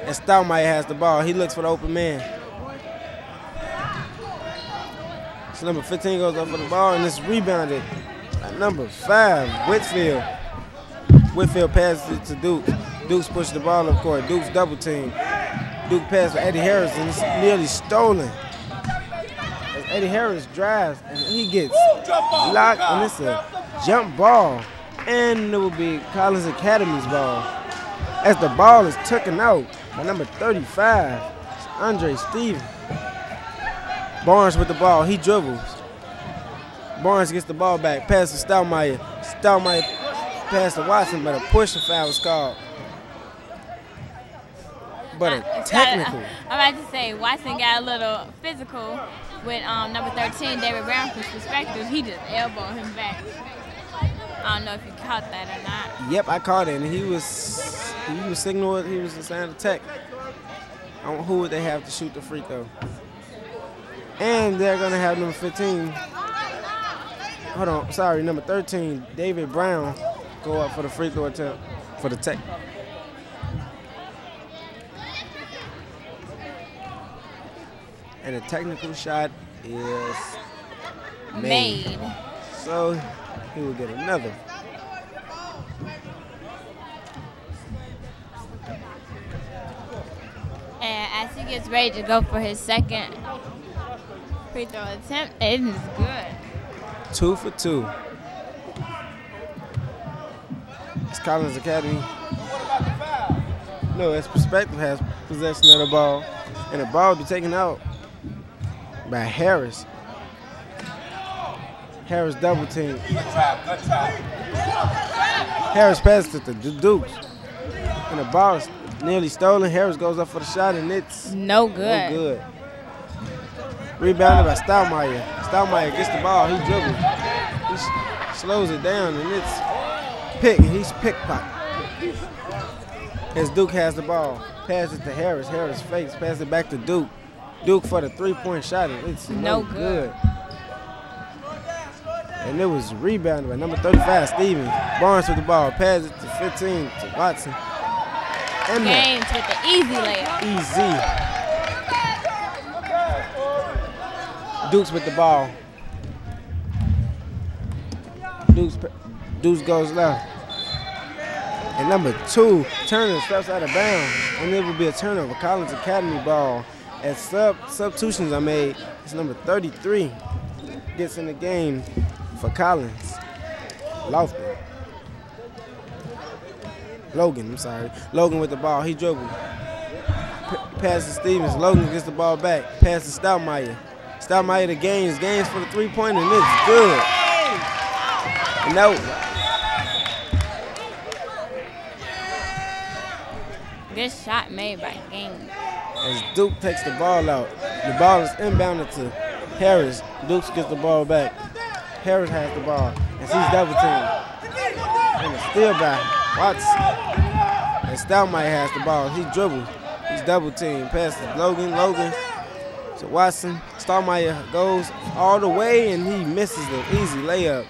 [SPEAKER 7] And Stoudemire has the ball. He looks for the open man. So number 15 goes up for the ball, and it's rebounded by number 5, Whitfield. Whitfield passes it to Dukes. Dukes pushes the ball up court. Dukes double team. Duke pass for Eddie Harris, and it's nearly stolen. As Eddie Harris drives, and he gets locked, and it's a jump ball. And it will be Collins Academy's ball. As the ball is taken out by number 35, it's Andre Stevens. Barnes with the ball. He dribbles. Barnes gets the ball back. Pass to Stoudemire. Stoudemire pass to Watson, but a push foul was called. But a technical.
[SPEAKER 6] I'm about to say, Watson got a little physical with number 13, David Brown, from perspective. He just elbowed him back. I don't know if you caught that or not.
[SPEAKER 7] Yep, I caught it, and he was signaling he was assigned to tech. On who would they have to shoot the free throw? And they're gonna have number 15. Hold on, sorry, number 13, David Brown, go up for the free throw attempt for the tech. And the technical shot is made. So he will get another.
[SPEAKER 6] And as he gets ready to go for his second free throw attempt, it is good.
[SPEAKER 7] 2 for 2. It's Collins Academy. No, it's Perspective has possession of the ball, and the ball will be taken out by Harris. Harris double team. Harris passes it to Dukes, and the ball is nearly stolen. Harris goes up for the shot, and it's
[SPEAKER 6] no good.
[SPEAKER 7] No good. Rebounded by Stoudemire. Stoudemire gets the ball. He dribbles. He slows it down, and it's pick. He's pickpocket. As Duke has the ball, passes to Harris. Harris fakes, passes it back to Duke. Duke for the three-point shot, and it's no good. And it was rebounded by number 35, Stevens. Barnes with the ball, passes it to 15 to Watson. And
[SPEAKER 6] Gaines with the easy layup.
[SPEAKER 7] Easy. Dukes with the ball. Dukes goes left. And number 2, Turner steps out of bounds. And it will be a turnover. Collins Academy ball. As substitutions are made, it's number 33 gets in the game for Collins. Logan, I'm sorry. Logan with the ball. He dribbles. Passes Stevens. Logan gets the ball back. Passes Stoudemire. Stoudemire to Gaines. Gaines for the three-pointer, and it's good. No.
[SPEAKER 6] Good shot made by Gaines.
[SPEAKER 7] As Duke takes the ball out, the ball is inbounded to Harris. Duke gets the ball back. Harris has the ball, and he's double teamed. And it's still by Watson. And Stoudemire has the ball. He dribbles. He's double teamed. Passes Logan. Logan to Watson. Stoudemire goes all the way, and he misses the easy layup.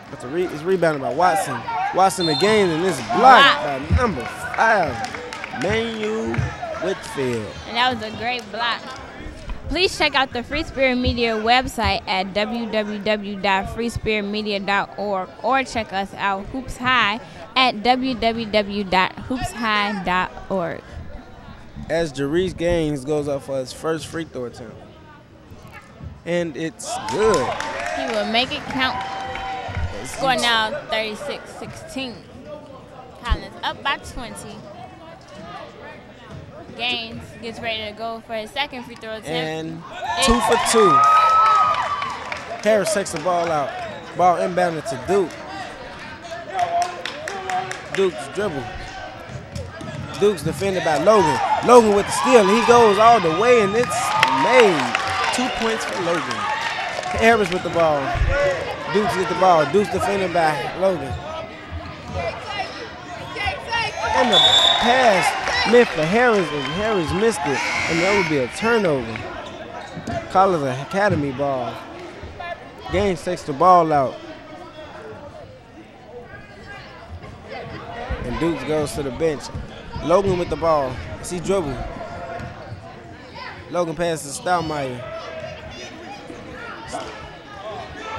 [SPEAKER 7] But it's rebounded by Watson. Watson again, and it's blocked by number 5, Manuel Whitfield.
[SPEAKER 6] And that was a great block. Please check out the Free Spirit Media website at www.freespiritmedia.org or check us out HoopsHIGH at www.hoopshigh.org.
[SPEAKER 7] As Jarice Gaines goes up for his first free throw attempt. And it's good.
[SPEAKER 6] He will make it count. Score now 36-16. Collins up by 20. Gaines gets ready to go for his second free throw attempt.
[SPEAKER 7] And 2 for 2. Harris takes the ball out. Ball inbounded to Duke. Duke's dribble. Duke's defended by Logan. Logan with the steal. He goes all the way, and it's made. 2 points for Logan. Harris with the ball. Duke's get the ball. Duke's defended by Logan. And the pass meant for Harris, and Harris missed it, and that would be a turnover. College Academy ball. Gaines takes the ball out. And Dukes goes to the bench. Logan with the ball. As he dribbles. Logan passes to Stoudemire.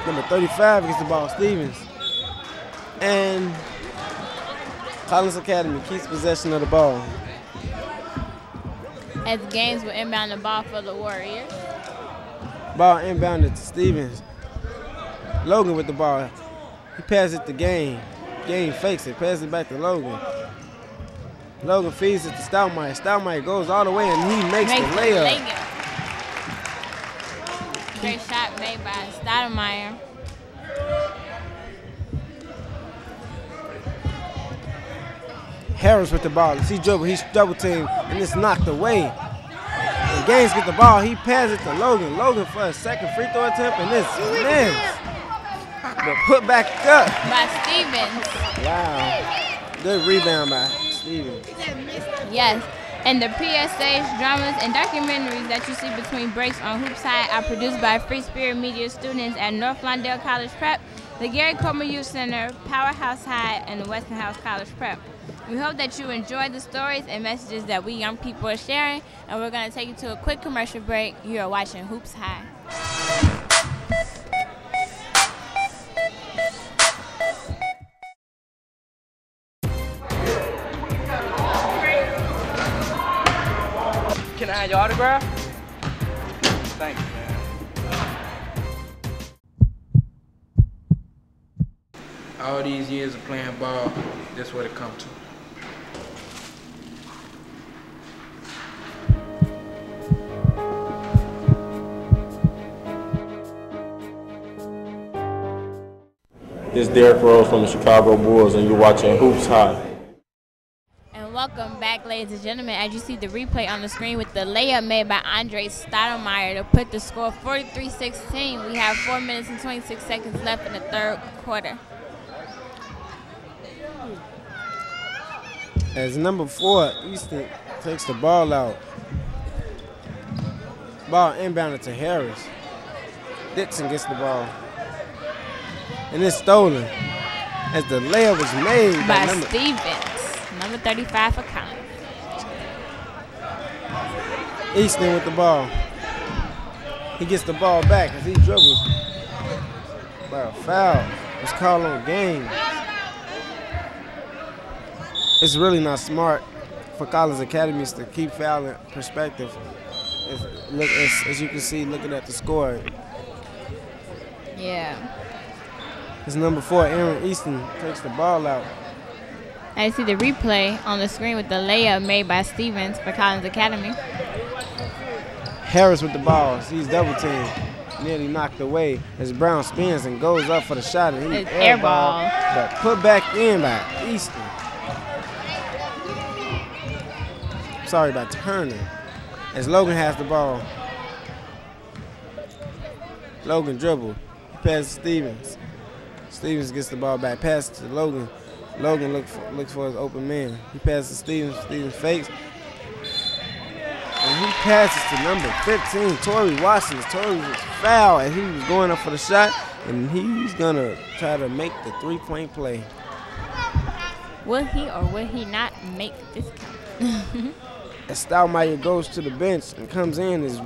[SPEAKER 7] Number 35 gets the ball, Stevens. And Collins Academy keeps possession of the ball.
[SPEAKER 6] As Gaines will inbound the ball for the Warriors.
[SPEAKER 7] Ball inbounded to Stevens. Logan with the ball. He passes it to Gaines. Gaines fakes it, passes it back to Logan. Logan feeds it to Stoudemire. Stoudemire goes all the way and he makes the layup.
[SPEAKER 6] Great shot made by Stoudemire.
[SPEAKER 7] Harris with the ball. As he dribble, he's double teamed and it's knocked away. And Gaines get the ball. He passes it to Logan. Logan for a second free throw attempt and it's missed. But put back up
[SPEAKER 6] by Stevens.
[SPEAKER 7] Wow. Good rebound by Stevens.
[SPEAKER 6] Yes. And the PSAs, dramas, and documentaries that you see between breaks on HoopsHIGH are produced by Free Spirit Media students at North Lawndale College Prep, the Gary Coleman Youth Center, Powerhouse High, and the Westinghouse College Prep. We hope that you enjoyed the stories and messages that we young people are sharing, and we're going to take you to a quick commercial break. You are watching HoopsHIGH.
[SPEAKER 12] Can I have your autograph? Thanks, man.
[SPEAKER 13] All these years of playing ball, that's what it comes to.
[SPEAKER 14] This is Derrick Rose from the Chicago Bulls, and you're watching HoopsHIGH.
[SPEAKER 6] Welcome back, ladies and gentlemen. As you see the replay on the screen with the layup made by Andre Stoudemire to put the score 43-16. We have 4 minutes and 26 seconds left in the third quarter.
[SPEAKER 7] As number 4, Easton takes the ball out. Ball inbounded to Harris. Dixon gets the ball. And it's stolen. As the layup was made
[SPEAKER 6] by Stevens. Number 35 for Collins.
[SPEAKER 7] Easton with the ball. He gets the ball back as he dribbles. But a foul was called on Gaines. It's really not smart for Collins Academies to keep fouling perspective. As you can see, looking at the score.
[SPEAKER 6] Yeah.
[SPEAKER 7] It's number 4, Aaron Easton takes the ball out.
[SPEAKER 6] I see the replay on the screen with the layup made by Stevens for Collins Academy.
[SPEAKER 7] Harris with the ball. He's double teamed. Nearly knocked away as Brown spins and goes up for the shot. And he air ball, but put back in by Easton. Sorry about Turner. As Logan has the ball. Logan dribble. He passes Stevens. Stevens gets the ball back. Pass to Logan. Logan looks for his open man. He passes Stevens. Stevens fakes. And he passes to number 15, Torrey Watson. Torrey was fouled and he was going up for the shot. And he's going to try to make the three-point play.
[SPEAKER 6] Will he or will he not make this count?
[SPEAKER 7] As Stoudemire goes to the bench and comes in is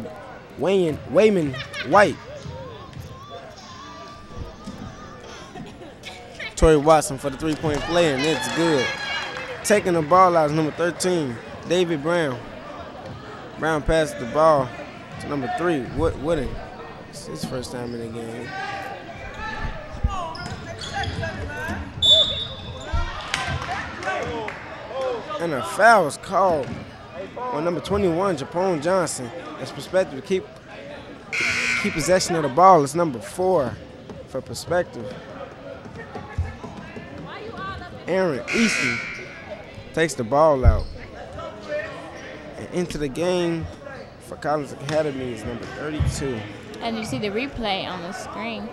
[SPEAKER 7] Wayman White. Torrey Watson for the three-point play, and it's good. Taking the ball out is number 13, David Brown. Brown passes the ball to number 3, Wooden. It's his first time in the game. And a foul was called on number 21, Japone Johnson. As Perspective to keep possession of the ball. It's number 4 for Perspective. Aaron Easton takes the ball out. And into the game for Collins Academy is number 32.
[SPEAKER 6] And you see the replay on the screen.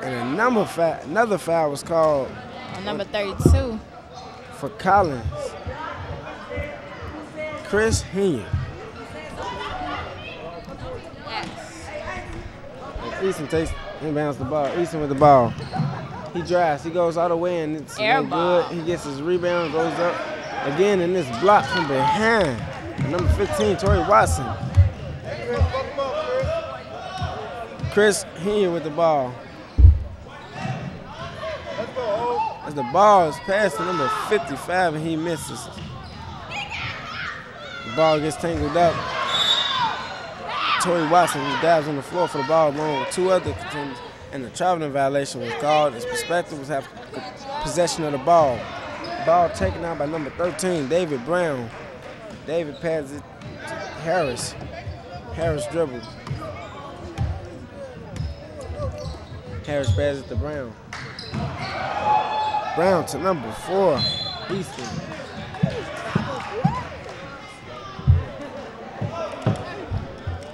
[SPEAKER 7] And another foul was called
[SPEAKER 6] on number 32
[SPEAKER 7] for Collins. Chris Henry.
[SPEAKER 6] Yes.
[SPEAKER 7] And Easton inbounds the ball. Easton with the ball. He drives. He goes all the way, and it's no good. He gets his rebound, goes up again, and it's blocked from behind. Number 15, Torrey Watson. Chris Henry with the ball. As the ball is passed to number 55, and he misses. The ball gets tangled up. Torrey Watson dives on the floor for the ball along with two other contenders, and the traveling violation was called. His perspective was have possession of the ball. Ball taken out by number 13, David Brown. David passes it to Harris. Harris dribbles. Harris passes it to Brown. Brown to number 4, Easton.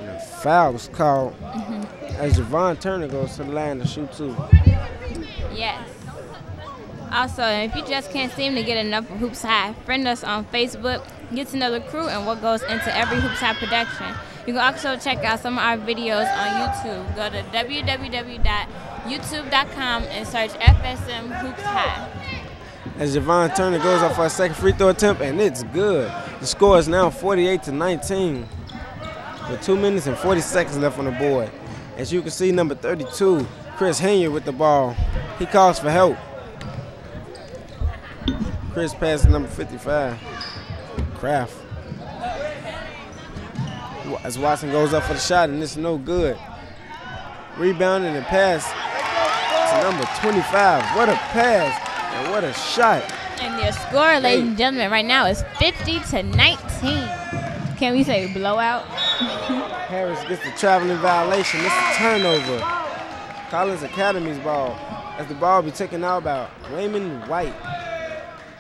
[SPEAKER 7] And a foul was called as Javon Turner goes to the line to shoot 2.
[SPEAKER 6] Yes. Also, if you just can't seem to get enough of Hoops High, friend us on Facebook, get to know the crew and what goes into every Hoops High production. You can also check out some of our videos on YouTube. Go to www.youtube.com and search FSM Hoops High.
[SPEAKER 7] As Javon Turner goes up for a second free throw attempt, and it's good. The score is now 48-19 with 2 minutes and 40 seconds left on the board. As you can see, number 32, Chris Henry with the ball. He calls for help. Chris passes number 55, Kraft. As Watson goes up for the shot, and it's no good. Rebounding and pass to number 25. What a pass and what a shot.
[SPEAKER 6] And their score, ladies and gentlemen, right now is 50-19. Can we say blowout?
[SPEAKER 7] Harris gets the traveling violation. It's a turnover. Collins Academy's ball. As the ball be taken out by Raymond White.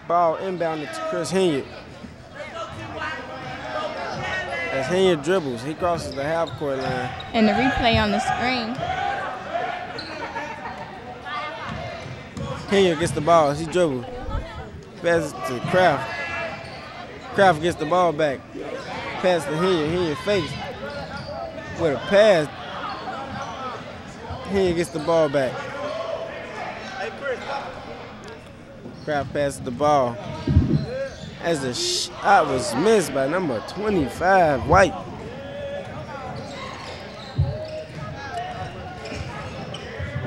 [SPEAKER 7] Ball inbounded to Chris Henry. As Henry dribbles, he crosses the half-court line.
[SPEAKER 6] And the replay on the screen.
[SPEAKER 7] Henry gets the ball as he dribbles. Passes to Kraft. Kraft gets the ball back. Pass to Henry. Henry face with a pass. Henry gets the ball back. Kraft passes the ball. As the shot was missed by number 25, White.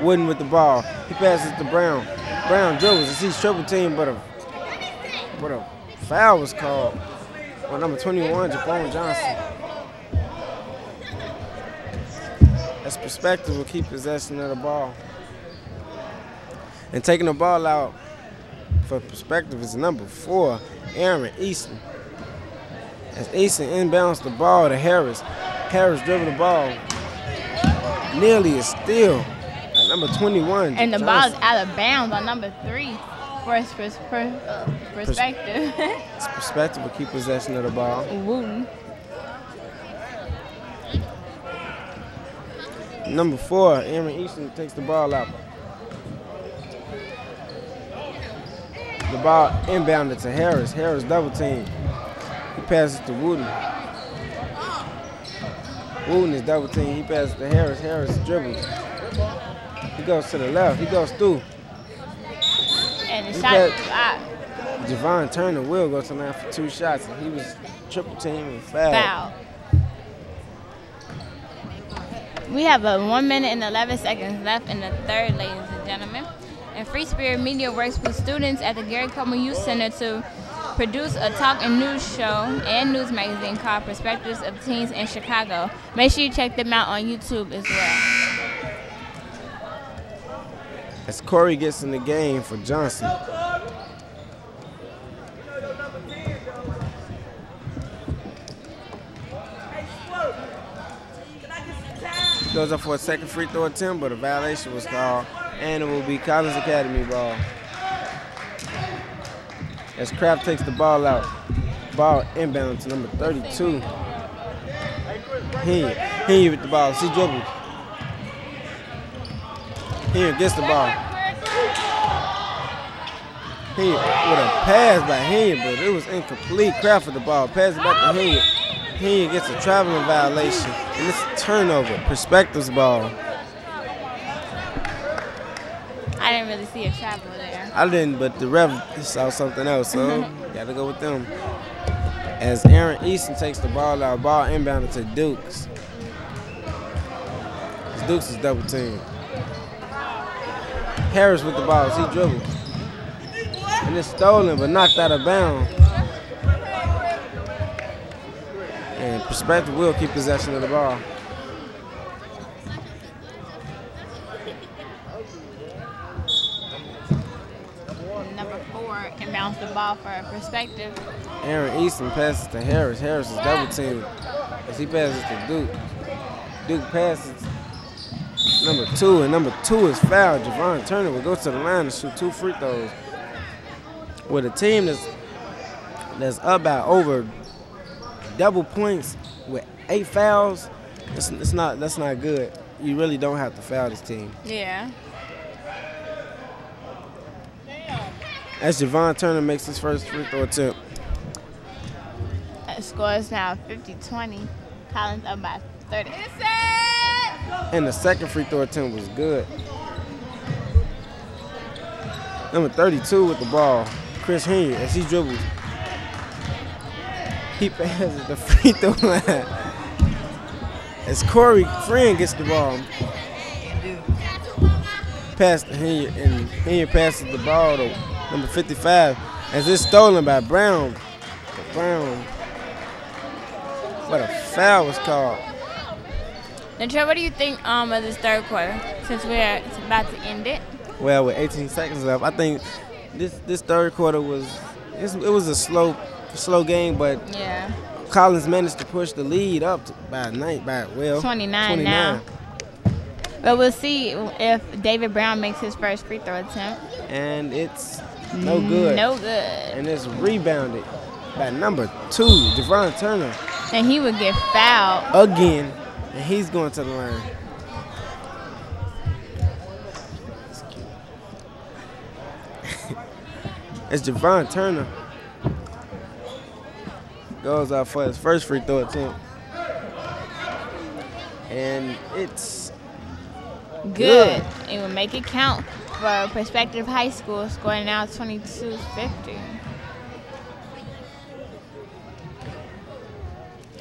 [SPEAKER 7] Wooden with the ball. He passes to Brown. Brown dribbles as he's triple team, but a foul was called on number 21, Japone Johnson. As perspective will keep possession of the ball. And taking the ball out for perspective is number 4, Aaron Easton. As Easton inbounds the ball to Harris. Harris dribbles the ball. Nearly a steal. Number 21.
[SPEAKER 6] And the ball is out of bounds on number 3 for his perspective.
[SPEAKER 7] His perspective will keep possession of the ball.
[SPEAKER 6] Woo.
[SPEAKER 7] Number 4, Aaron Easton takes the ball out. The ball inbounded to Harris. Harris double team. He passes to Wooden. Wooden is double team. He passes to Harris. Harris dribbles. He goes to the left. He goes through.
[SPEAKER 6] And the shot is out.
[SPEAKER 7] Javon Turner will go to the line for 2 shots. He was triple team and foul.
[SPEAKER 6] We have 1 minute and 11 seconds left in the third, ladies and gentlemen. And Free Spirit Media works with students at the Gary Coleman Youth Center to produce a talk and news show and news magazine called Perspectives of Teens in Chicago. Make sure you check them out on YouTube as well.
[SPEAKER 7] As Corey gets in the game for Johnson. Goes up for a second free throw attempt, but a violation was called, and it will be Collins Academy ball. As Kraft takes the ball out, ball inbound to number 32. Henry with the ball. See dribbles. Henry gets the ball. Henry with a pass by Henry, but it was incomplete. Kraft with the ball. Pass it back to Henry. Henry gets a traveling violation, and it's a turnover. Perspectives ball.
[SPEAKER 6] I didn't really see a travel there.
[SPEAKER 7] I didn't, but the ref saw something else, so gotta go with them. As Aaron Easton takes the ball out, ball inbounded to Dukes. Dukes is double teamed. Harris with the ball, he dribbles. And it's stolen, but knocked out of bounds. And Perspective will keep possession of the ball.
[SPEAKER 6] Number 4 inbounds the ball for Perspective.
[SPEAKER 7] Aaron Easton passes to Harris. Harris is double teamed as he passes to Duke. Duke passes number 2, and number 2 is fouled. Javon Turner will go to the line and shoot 2 free throws. With a team that's up by over double points with 8 fouls, that's not good. You really don't have to foul this team.
[SPEAKER 6] Yeah.
[SPEAKER 7] As Javon Turner makes his first free throw attempt.
[SPEAKER 6] The score is now 50-20. Collins up by 30.
[SPEAKER 7] And the second free throw attempt was good. Number 32 with the ball, Chris Henry, as he dribbles. He passes the free throw line. As Corey Friend gets the ball. Pass to Henry, and Henry passes the ball to number 55, as it's stolen by Brown. But a foul was called.
[SPEAKER 6] Now, Trey, what do you think of this third quarter, since we're about to end it?
[SPEAKER 7] Well, with 18 seconds left, I think this third quarter was a slow game, but
[SPEAKER 6] yeah,
[SPEAKER 7] Collins managed to push the lead up by
[SPEAKER 6] 29 now. But we'll see if David Brown makes his first free throw attempt.
[SPEAKER 7] And it's no good.
[SPEAKER 6] No good.
[SPEAKER 7] And it's rebounded by number 2, Javon Turner.
[SPEAKER 6] And he would get fouled
[SPEAKER 7] again, and he's going to the line. It's Javon Turner. Goes out for his first free throw attempt. And it's good.
[SPEAKER 6] It will make it count for Perspective High School, scoring now 22-50.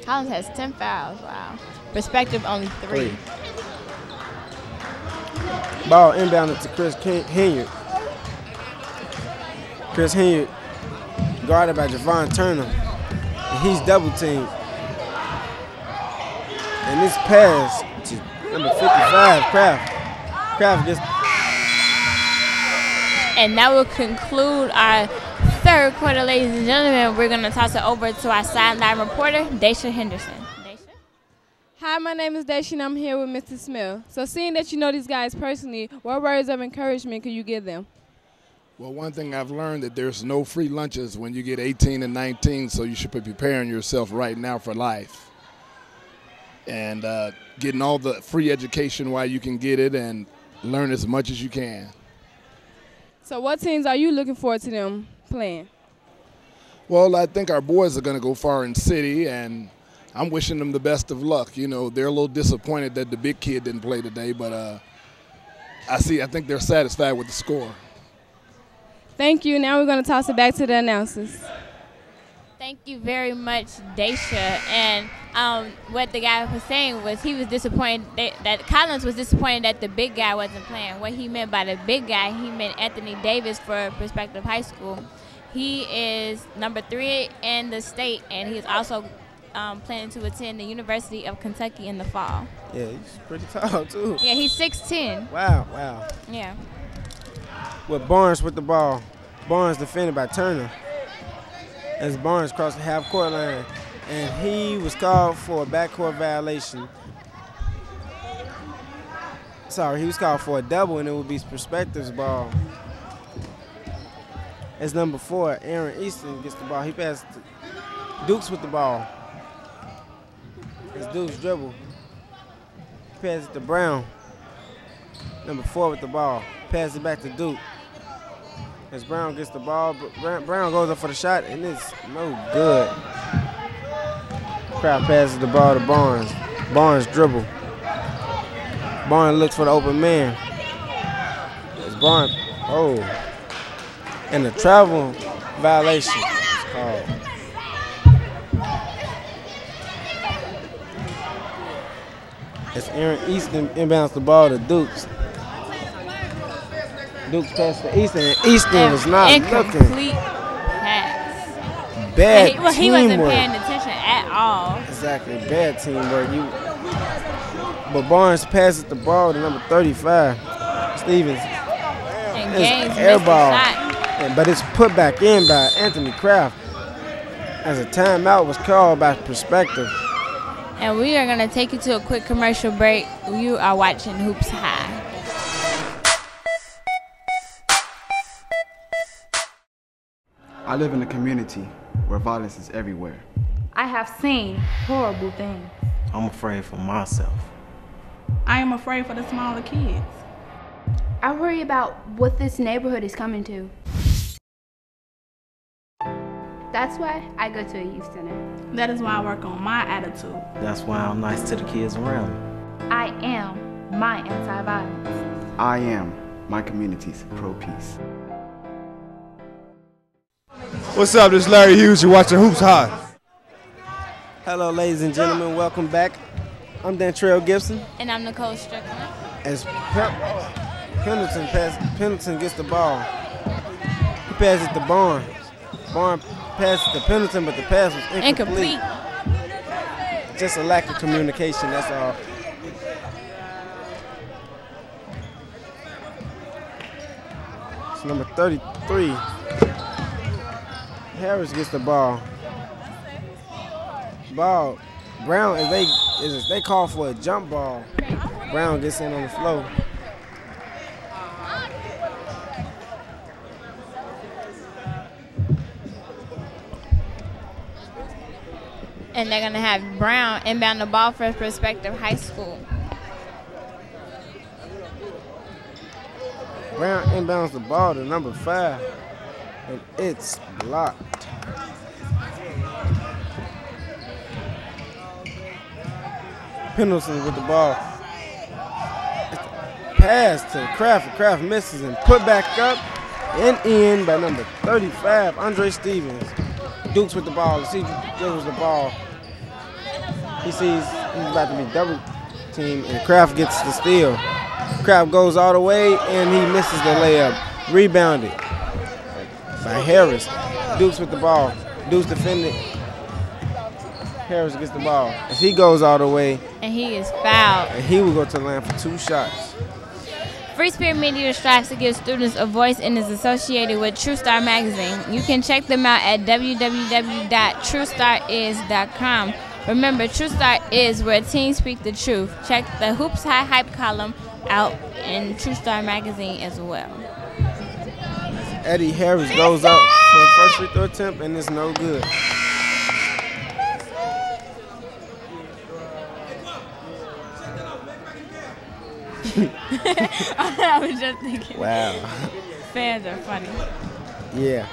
[SPEAKER 6] Collins has 10 fouls. Wow. Perspective only 3.
[SPEAKER 7] Ball inbounded to Chris Henry. Chris Henry guarded by Javon Turner. And he's double teamed. And this pass to number 55, Kraft gets.
[SPEAKER 6] And that will conclude our third quarter, ladies and gentlemen. We're going to toss it over to our sideline reporter, Daisha Henderson.
[SPEAKER 2] Hi, my name is Daisha, and I'm here with Mr. Smith. So seeing that you know these guys personally, what words of encouragement can you give them?
[SPEAKER 15] Well, one thing I've learned that there's no free lunches when you get 18 and 19, so you should be preparing yourself right now for life. And getting all the free education while you can get it and learn as much as you can.
[SPEAKER 2] So what teams are you looking forward to them playing?
[SPEAKER 15] Well, I think our boys are going to go far in city, and I'm wishing them the best of luck. You know, they're a little disappointed that the big kid didn't play today, but I think they're satisfied with the score.
[SPEAKER 2] Thank you. Now we're going to toss it back to the announcers.
[SPEAKER 6] Thank you very much, Daisha. And what the guy was saying was he was disappointed that Collins was disappointed that the big guy wasn't playing. What he meant by the big guy, he meant Anthony Davis for Perspective High School. He is number 3 in the state, and he's also planning to attend the University of Kentucky in the fall.
[SPEAKER 7] Yeah, he's pretty tall, too.
[SPEAKER 6] Yeah, he's 6'10".
[SPEAKER 7] Wow.
[SPEAKER 6] Yeah.
[SPEAKER 7] With Barnes with the ball. Barnes defended by Turner. As Barnes crossed the half-court line, and he was called for a backcourt violation. Sorry, he was called for a double, and it would be Perspective's ball. As number 4, Aaron Easton gets the ball. He passes to Dukes with the ball. As Dukes dribble. He passes it to Brown. Number 4 with the ball. Passes it back to Duke. As Brown gets the ball, Brown goes up for the shot, and it's no good. Crowd passes the ball to Barnes. Barnes dribble. Barnes looks for the open man. As Barnes, and the travel violation is called. As Aaron Easton inbounds the ball to Dukes. Dukes pass to Easton, and Easton was not looking.
[SPEAKER 6] Incomplete pass.
[SPEAKER 7] Bad teamwork.
[SPEAKER 6] He wasn't paying attention at all.
[SPEAKER 7] Exactly, bad teamwork. But Barnes passes the ball to number 35, Stevens.
[SPEAKER 6] And
[SPEAKER 7] it's
[SPEAKER 6] Gaines
[SPEAKER 7] air
[SPEAKER 6] missed
[SPEAKER 7] ball,
[SPEAKER 6] the shot.
[SPEAKER 7] but it's put back in by Anthony Kraft. As a timeout was called by Perspective.
[SPEAKER 6] And we are going to take you to a quick commercial break. You are watching Hoops High.
[SPEAKER 16] I live in a community where violence is everywhere.
[SPEAKER 17] I have seen horrible things.
[SPEAKER 18] I'm afraid for myself.
[SPEAKER 19] I am afraid for the smaller kids.
[SPEAKER 17] I worry about what this neighborhood is coming to. That's why I go to a youth center.
[SPEAKER 19] That is why I work on my attitude.
[SPEAKER 18] That's why I'm nice to the kids around me.
[SPEAKER 17] I am my anti-violence.
[SPEAKER 16] I am my community's pro-peace.
[SPEAKER 20] What's up? This is Larry Hughes. You're watching Hoops High.
[SPEAKER 7] Hello, ladies and gentlemen. Welcome back. I'm Dantrell Gibson.
[SPEAKER 6] And I'm Nicole Strickland.
[SPEAKER 7] As Pendleton gets the ball. He passes it to Barnes. Barnes passes to Pendleton, but the pass was incomplete. Just a lack of communication, that's all. It's number 33. Harris gets the ball. Brown, if they call for a jump ball, Brown gets in on the floor.
[SPEAKER 6] And they're going to have Brown inbound the ball for Perspective High School.
[SPEAKER 7] Brown inbounds the ball to number 5, and it's blocked. Pendleton with the ball. Pass to Kraft. Kraft misses and put back up and in by number 35, Andre Stevens. Dukes with the ball. He dribbles the ball. He sees he's about to be double teamed, and Kraft gets the steal. Kraft goes all the way, and he misses the layup. Rebounded by Harris. Dukes with the ball. Dukes defended. Harris gets the ball as he goes all the way.
[SPEAKER 6] And he is fouled.
[SPEAKER 7] And he will go to the line for 2 shots.
[SPEAKER 6] Free Spirit Media strives to give students a voice and is associated with True Star Magazine. You can check them out at www.truestaris.com. Remember, True Star is where teens speak the truth. Check the Hoops High Hype column out in True Star Magazine as well.
[SPEAKER 7] Eddie Harris goes up for the first free throw attempt, and it's no good.
[SPEAKER 6] I was just thinking.
[SPEAKER 7] Wow.
[SPEAKER 6] Fans are funny.
[SPEAKER 7] Yeah.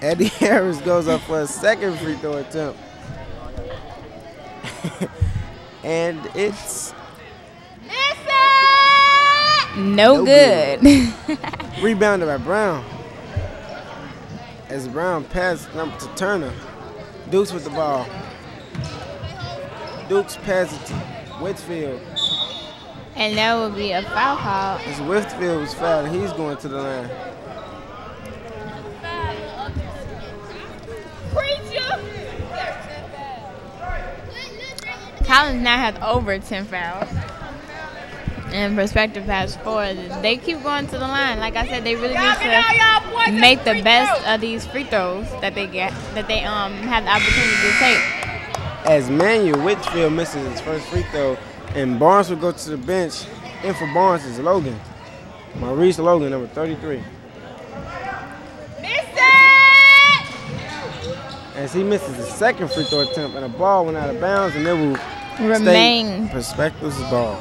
[SPEAKER 7] Eddie Harris goes up for a second free throw attempt. And it's
[SPEAKER 6] no good.
[SPEAKER 7] Rebounded by Brown. As Brown passes to Turner. Dukes with the ball. Dukes passes to Whitfield.
[SPEAKER 6] And that would be a foul call.
[SPEAKER 7] As Whitfield was fouled, he's going to the line.
[SPEAKER 6] Collins now has over 10 fouls. And Perspective has 4. They keep going to the line. Like I said, they really need to make the best of these free throws that they get, that they have the opportunity to take.
[SPEAKER 7] As Manuel Whitfield misses his first free throw, and Barnes will go to the bench In for Barnes is Logan. Maurice Logan, number 33. As he misses the second free throw attempt, and the ball went out of bounds, and it will
[SPEAKER 6] Remain.
[SPEAKER 7] stay Perspective's ball.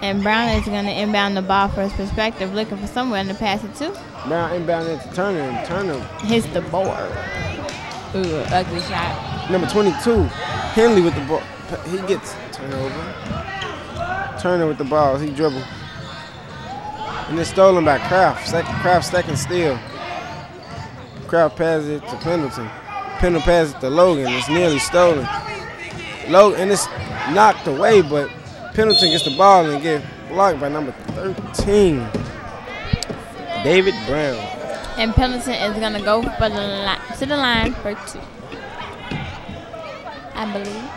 [SPEAKER 6] And Brown is going to inbound the ball for his Perspective, looking for somewhere to pass it to.
[SPEAKER 7] Brown inbounded to Turner, and Turner
[SPEAKER 6] hits the board. Ooh, ugly shot.
[SPEAKER 7] Number 22, Henley with the ball. He gets turnover. Turner with the ball. He dribble. And it's stolen by Kraft. Kraft second steal. Kraft passes it to Pendleton. Pendleton passes it to Logan. It's nearly stolen. And it's knocked away, but Pendleton gets the ball and gets blocked by number 13, David Brown.
[SPEAKER 6] And Pendleton is going to go for to the line for 2, I believe.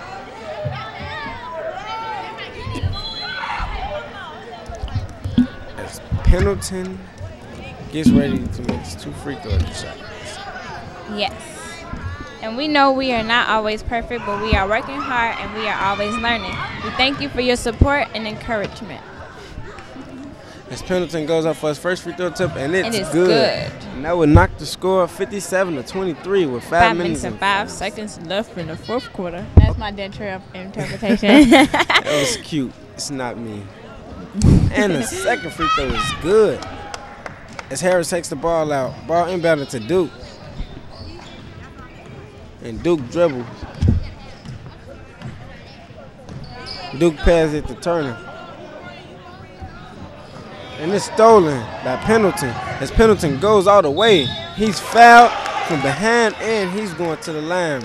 [SPEAKER 7] As Pendleton gets ready to make his 2 free throw shots.
[SPEAKER 6] Yes. And we know we are not always perfect, but we are working hard and we are always learning. We thank you for your support and encouragement.
[SPEAKER 7] As Pendleton goes up for his first free throw attempt, and it's
[SPEAKER 6] good.
[SPEAKER 7] And that would knock the score 57-23 with 5 minutes
[SPEAKER 6] and 5 seconds left in the 4th quarter. That's my Dentrell interpretation.
[SPEAKER 7] That was cute. It's not me. And the second free throw is good. As Harris takes the ball out, ball inbounded to Duke. And Duke dribbles. Duke passes it to Turner. And it's stolen by Pendleton. As Pendleton goes all the way, he's fouled from behind and he's going to the line.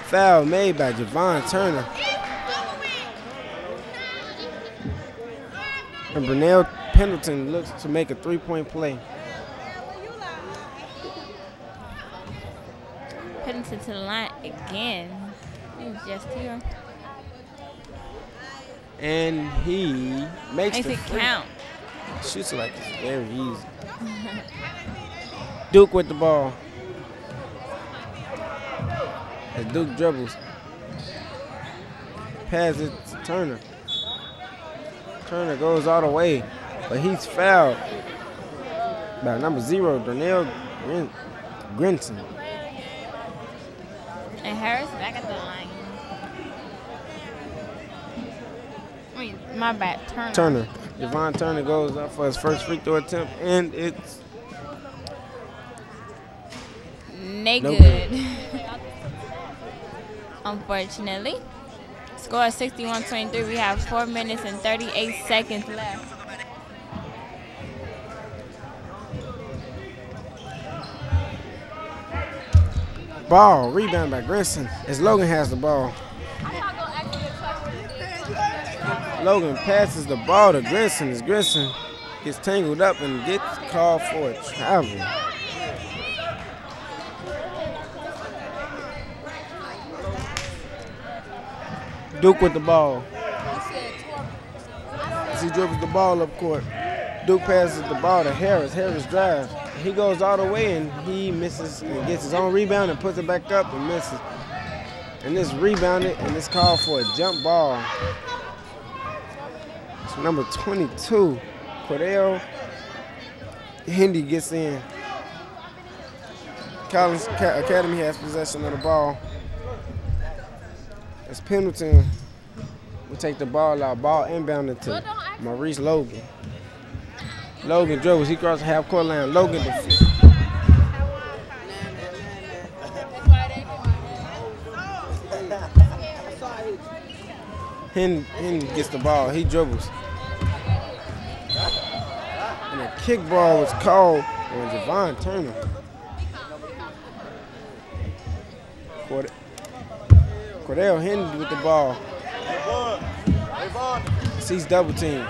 [SPEAKER 7] Foul made by Javon Turner. And Brunel Pendleton looks to make a 3-point play.
[SPEAKER 6] Pendleton to the line again. He was just here.
[SPEAKER 7] And he makes
[SPEAKER 6] it count.
[SPEAKER 7] Shoots it like it's very easy. Duke with the ball. As Duke dribbles. Pass it to Turner. Turner goes all the way, but he's fouled by number 0, Darnell Grinson.
[SPEAKER 6] And Harris back at the line. Wait, my bad.
[SPEAKER 7] Turner. Javon Turner goes up for his first free throw attempt, and it's
[SPEAKER 6] no good. Unfortunately. Score is 61-23. We have 4 minutes and 38 seconds left.
[SPEAKER 7] Ball, rebound by Grinson as Logan has the ball. Logan passes the ball to Grinson as Grinson gets tangled up and gets called for a travel. Duke with the ball. As he dribbles the ball up court. Duke passes the ball to Harris. Harris drives. He goes all the way and he misses and gets his own rebound and puts it back up and misses. And it's rebounded and it's called for a jump ball. So number 22, Cordell Hendy gets in. Collins Academy has possession of the ball. As Pendleton will take the ball out. Ball inbounded to Maurice Logan. Logan dribbles. He crosses the half-court line. Logan defends. Henry gets the ball. He dribbles. And a kick ball was called on Javon Turner. Cordell Henry with the ball. Sees double team.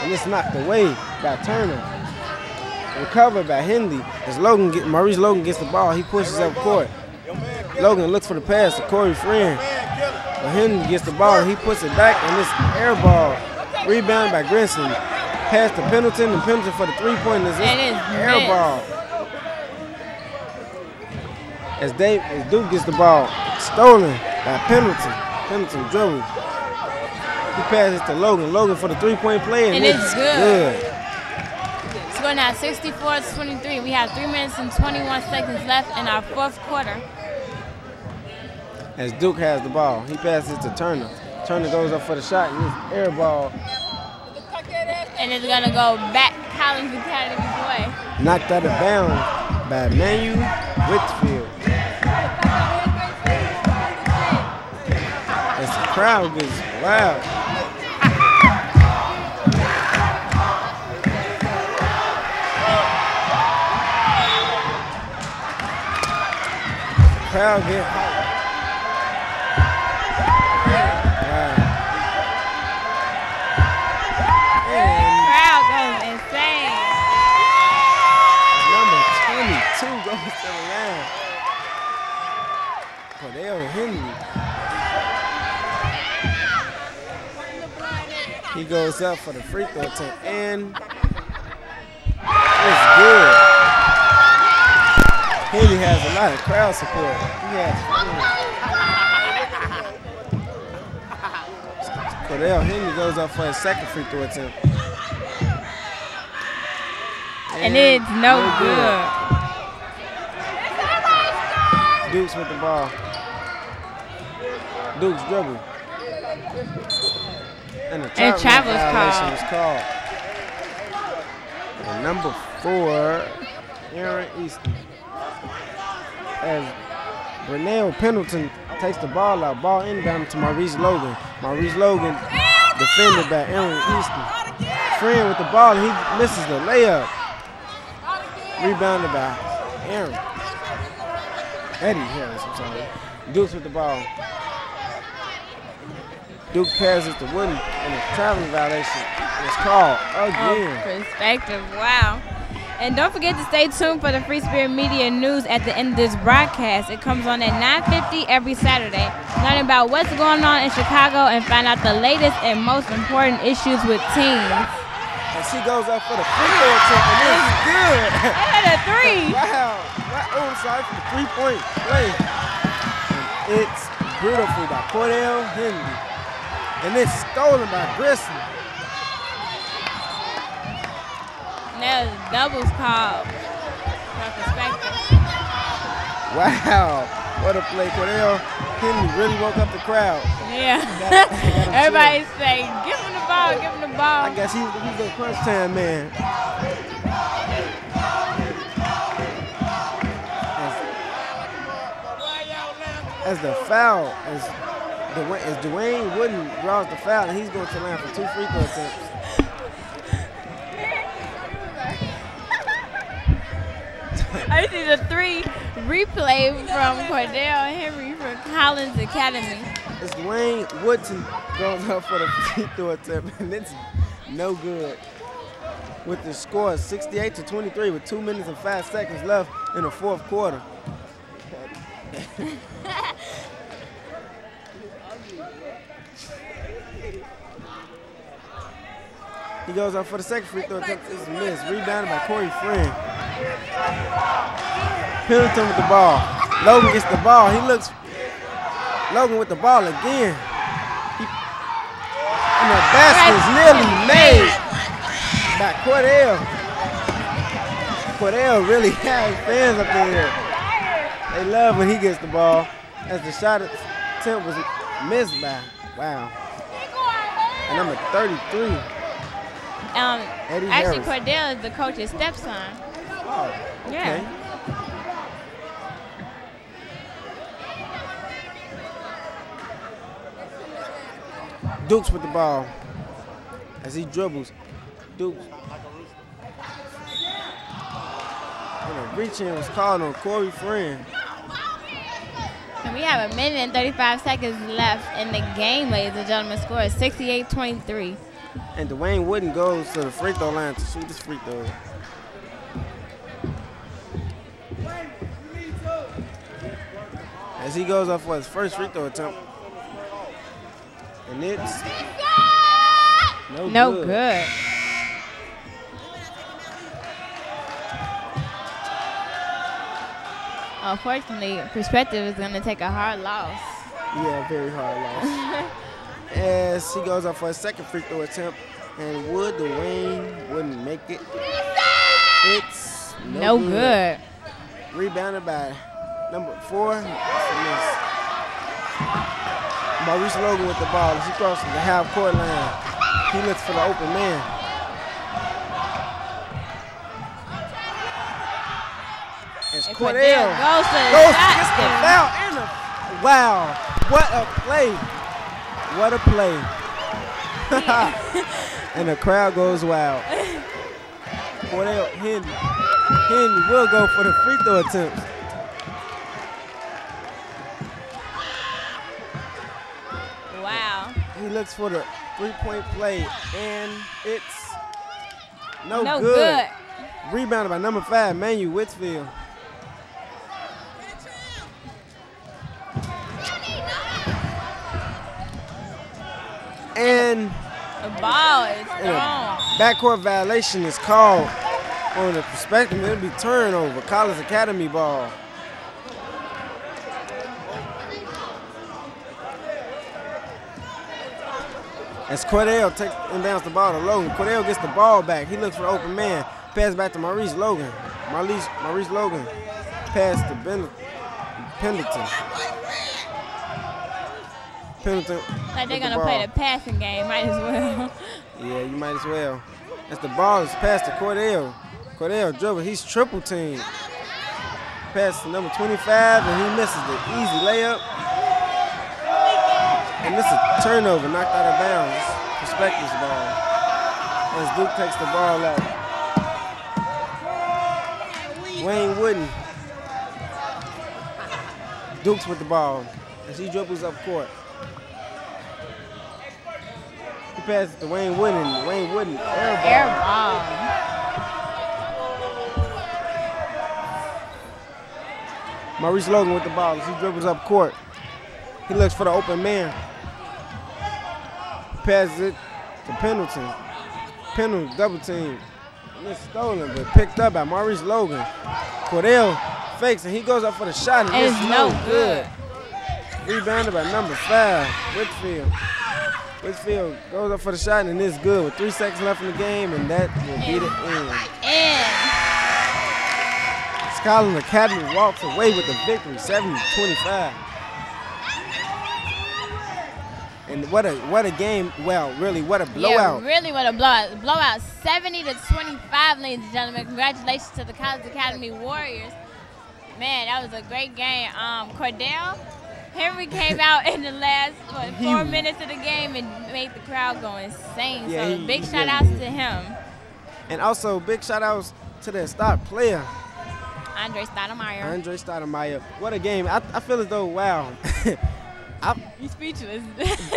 [SPEAKER 7] And it's knocked away by Turner. Recovered by Henley. As Maurice Logan gets the ball, he pushes up court. Logan looks for the pass to Corey Friend. But Henley gets the ball, he puts it back, and it's air ball. Rebound by Grinson. Pass to Pendleton, and Pendleton for the three-pointers. It's air ball. As Duke gets the ball, stolen by Pendleton. Pendleton dribbles. He passes to Logan. Logan for the three-point play, and
[SPEAKER 6] it's good. Score now 64-23. We have 3 minutes and 21 seconds left in our fourth quarter.
[SPEAKER 7] As Duke has the ball, he passes to Turner. Turner goes up for the shot, and it's air ball.
[SPEAKER 6] And it's going to go back Collins Academy way.
[SPEAKER 7] Knocked out of bounds by Manu Whitfield. As the crowd gets loud. The crowd get hot. Goes to the line. Cordell Henry. He goes up for the free throw attempt, and it's good. Henry has a lot of crowd support. He has Cordell Henry goes up for his second free throw attempt.
[SPEAKER 6] And it's no good.
[SPEAKER 7] Dukes with the ball. Dukes dribble. And a travel violation was called. And number 4, Aaron Easton. As Brunel Pendleton takes the ball out, ball inbound to Maurice Logan. Maurice Logan defended by Aaron Easton. Friend with the ball, he misses the layup. Rebounded by Aaron. Eddie Harris, I'm sorry. Dukes with the ball. Duke passes to Wooden, and a traveling violation is called again.
[SPEAKER 6] Perspective, wow. And don't forget to stay tuned for the Free Spirit Media news at the end of this broadcast. It comes on at 9:50 every Saturday. Learn about what's going on in Chicago and find out the latest and most important issues with teams.
[SPEAKER 7] And she goes up for the free throw attempt, and it's good.
[SPEAKER 6] I had a 3.
[SPEAKER 7] Wow. Oh, I'm sorry for the three-point play. And it's beautiful by Cordell Henry. And it's stolen by Grissom.
[SPEAKER 6] Now the doubles called for perspective.
[SPEAKER 7] Wow. What a play. Cordell Henry really woke up the crowd.
[SPEAKER 6] Yeah. Everybody say, give him the ball, give him the ball.
[SPEAKER 7] I guess he's the crunch time man. As the foul, as Dwayne Wooden draws the foul, and he's going to line for 2 free throw attempts.
[SPEAKER 6] I see the 3 replay from Cordell Henry from Collins Academy.
[SPEAKER 7] As Dwayne Woodson goes up for the free throw attempt, and it's no good. With the score 68-23 with 2 minutes and 5 seconds left in the fourth quarter. He goes up for the second free throw attempt. It's missed. Rebounded by Corey Friend. Pendleton with the ball. Logan gets the ball. Logan with the ball again. And the basket is nearly made by Cordell. Cordell really has fans up there. They love when he gets the ball. As the shot attempt was missed by, wow. And number 33.
[SPEAKER 6] Eddie actually, Harris. Cordell is the coach's stepson.
[SPEAKER 7] Oh, okay.
[SPEAKER 6] Yeah.
[SPEAKER 7] Dukes with the ball as he dribbles. Dukes. And a reach-in was called on Corey Friend.
[SPEAKER 6] And we have 1 minute and 35 seconds left in the game, ladies and gentlemen. Score is 68-23.
[SPEAKER 7] And Dwayne Wooden goes to the free throw line to shoot this free throw. As he goes up for his first free throw attempt. And it's
[SPEAKER 6] no good. Unfortunately, Perspective is going to take a hard loss.
[SPEAKER 7] Yeah, very hard loss. as he goes up for a second free throw attempt. And Dwayne wouldn't make it. It's no good. Rebounded by number 4. It's a miss. Maurice Logan with the ball as he crosses the half-court line. He looks for the open man. As Cordell gets the foul and wow, what a play. What a play. And the crowd goes wild. Cordell Henry will go for the free throw attempt.
[SPEAKER 6] Wow.
[SPEAKER 7] He looks for the three-point play, and it's no good. Rebounded by number 5, Manu Whitfield. And
[SPEAKER 6] the ball is thrown.
[SPEAKER 7] Backcourt violation is called on the perspective. It'll be turnover. College Academy ball. As Cordell takes and bounces the ball to Logan. Cordell gets the ball back. He looks for the open man. Pass back to Maurice Logan. Maurice Logan pass to Pendleton.
[SPEAKER 6] Like they're going to play the passing game. Might as well.
[SPEAKER 7] Yeah, you might as well. As the ball is passed to Cordell. Cordell dribble. He's triple teamed. Pass to number 25, and he misses the easy layup. And this is a turnover, knocked out of bounds. Perspective's ball. As Duke takes the ball out. Wayne Wooden. Duke's with the ball as he dribbles up court. He passes to Wayne Wooden. Wayne Wooden, air ball. Maurice Logan with the ball as he dribbles up court. He looks for the open man. Passes it to Pendleton. Pendleton double team. And it's stolen, but picked up by Maurice Logan. Cordell fakes and he goes up for the shot, and it's no good. Rebounded by number 5, Whitfield. Whitfield goes up for the shot, and it's good with 3 seconds left in the game, and that will be the end. College Academy walks away with the victory, 70-25. And what a game, well, really, what a blowout.
[SPEAKER 6] Yeah, really what a blowout. Blowout 70-25, ladies and gentlemen. Congratulations to the College Academy Warriors. Man, that was a great game. Cordell Henry came out in the last 4 minutes of the game and made the crowd go insane.
[SPEAKER 7] Yeah,
[SPEAKER 6] so big shout outs to him.
[SPEAKER 7] And also big shout outs to their star player,
[SPEAKER 6] Andre
[SPEAKER 7] Stoudemire. What a game. I feel as though, wow.
[SPEAKER 6] He's speechless,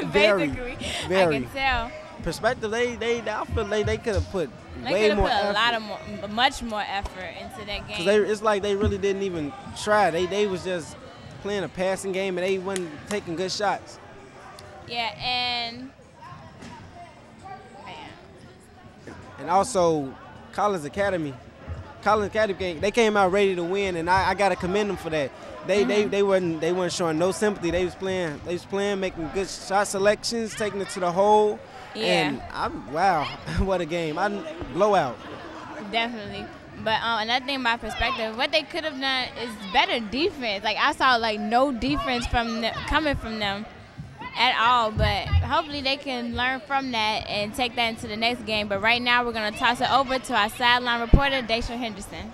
[SPEAKER 7] very,
[SPEAKER 6] basically.
[SPEAKER 7] Very.
[SPEAKER 6] I can tell.
[SPEAKER 7] Perspective, I feel they could have put
[SPEAKER 6] way more effort. Much more effort into that game.
[SPEAKER 7] Because it's like they really didn't even try. They was just playing a passing game, and they wasn't taking good shots.
[SPEAKER 6] Yeah, and
[SPEAKER 7] also College Academy game, they came out ready to win, and I gotta commend them for that. They weren't showing no sympathy. They was playing, making good shot selections, taking it to the hole.
[SPEAKER 6] Yeah.
[SPEAKER 7] And wow, what a game. Blowout.
[SPEAKER 6] Definitely. But another thing about perspective, what they could have done is better defense. Like I saw no defense coming from them at all, but hopefully they can learn from that and take that into the next game. But right now we're going to toss it over to our sideline reporter, Daisha Henderson.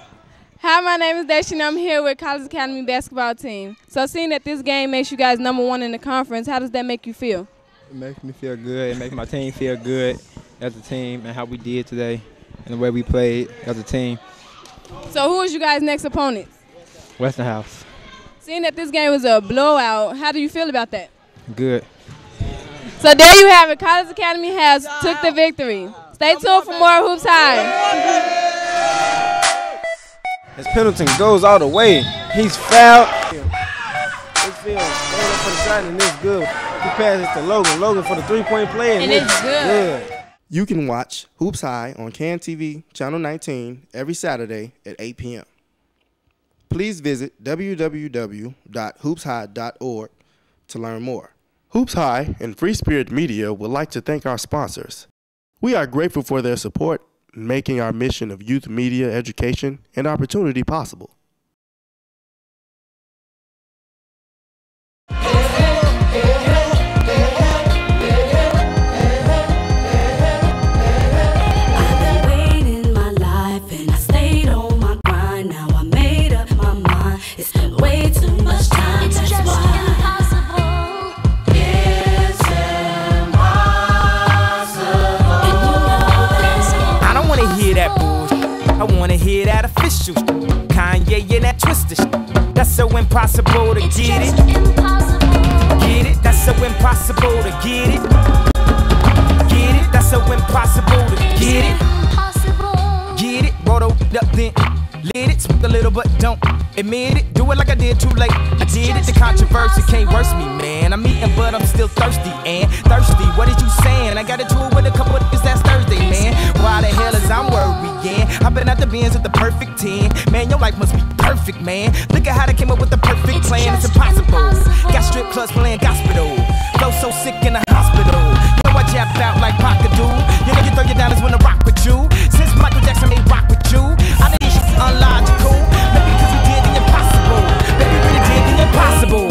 [SPEAKER 2] Hi, my name is Daisha, and I'm here with College Academy basketball team. So seeing that this game makes you guys #1 in the conference, how does that make you feel?
[SPEAKER 13] It makes me feel good. It makes my team feel good as a team and how we did today and the way we played as a team.
[SPEAKER 2] So who is you guys' next opponents?
[SPEAKER 13] Western House.
[SPEAKER 2] Seeing that this game was a blowout, how do you feel about that?
[SPEAKER 13] Good.
[SPEAKER 2] So there you have it. College Academy has took the victory. Stay tuned for more Hoops High.
[SPEAKER 7] As Pendleton goes all the way, he's fouled. Whitfield going up for the shot, and it's good. He passes to Logan. Logan for the three-point play, and it's good.
[SPEAKER 1] You can watch Hoops High on CAN TV, Channel 19, every Saturday at 8 p.m. Please visit www.hoopshigh.org to learn more. Hoops High and Free Spirit Media would like to thank our sponsors. We are grateful for their support in making our mission of youth media education and opportunity possible.
[SPEAKER 21] I wanna hear that official Kanye and that twisted shit. That's so impossible to get it. Get it? That's so impossible to get it. Get it? That's so impossible to get it. Get it? Rolled up then lit it, spoke a little but don't admit it. Do it like I did too late. I did it. The controversy can't worse me, man. I'm eating but I'm still thirsty and thirsty. What is you saying? I got into it with a couple of niggas that's Thursday, man. Why the hell is I'm worrying? I've been out the bins with the perfect 10. Man, your life must be perfect, man. Look at how they came up with the perfect plan. It's impossible. Got strip clubs playing gospel. Flow so sick in the hospital. You know I japped out like Pacadu. You know you throw your dollars when I rock with you. Since Michael Jackson made rock with you, I know this shit's unlogical. Maybe because we did the impossible. Baby, we really did the impossible.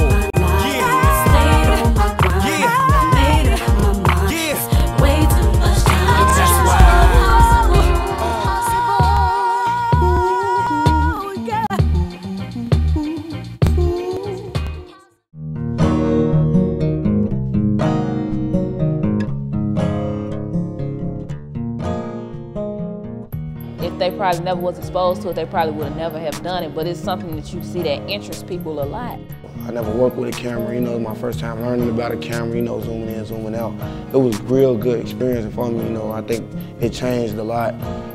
[SPEAKER 22] They probably never was exposed to it, they probably would have never have done it, but it's something that you see that interests people a lot.
[SPEAKER 23] I never worked with a camera, you know, it was my first time learning about a camera, you know, zooming in, zooming out. It was a real good experience for me, you know. I think it changed a lot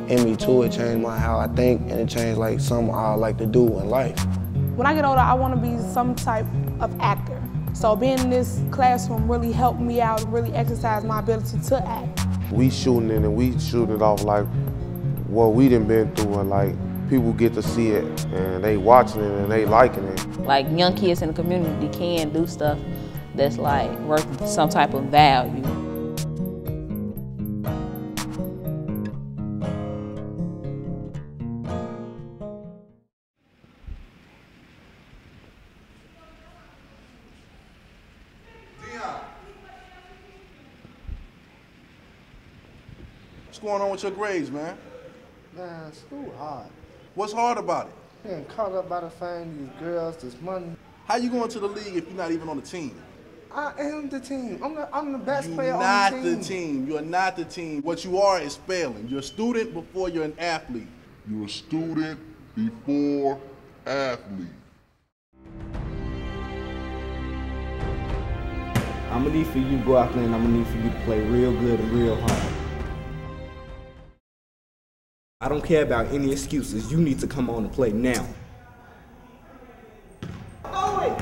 [SPEAKER 23] in me too. It changed how I think, and it changed like something I like to do in life.
[SPEAKER 24] When I get older, I want to be some type of actor. So being in this classroom really helped me out, really exercise my ability to act.
[SPEAKER 25] We shooting it and we shooting it off like what we done been through, and like people get to see it and they watching it and they liking it.
[SPEAKER 22] Like young kids in the community can do stuff that's like worth some type of value.
[SPEAKER 26] What's going on with your grades, man?
[SPEAKER 27] Man, school hard.
[SPEAKER 26] What's hard about it?
[SPEAKER 27] Getting caught up by the fame, these girls, this money.
[SPEAKER 26] How you going to the league if you're not even on the team?
[SPEAKER 27] I am the team. I'm the best
[SPEAKER 26] You're
[SPEAKER 27] player on
[SPEAKER 26] not
[SPEAKER 27] the team.
[SPEAKER 26] the team. You're not the team. What you are is failing. You're a student before you're an athlete.
[SPEAKER 28] You're a student before athlete.
[SPEAKER 29] I'm gonna need for you to go out there and I'm gonna need for you to play real good and real hard. I don't care about any excuses. You need to come on and play now.
[SPEAKER 27] Throw it!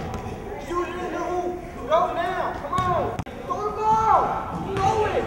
[SPEAKER 27] Shoot it in the hoop! Go now! Come on! Throw the ball! Throw it!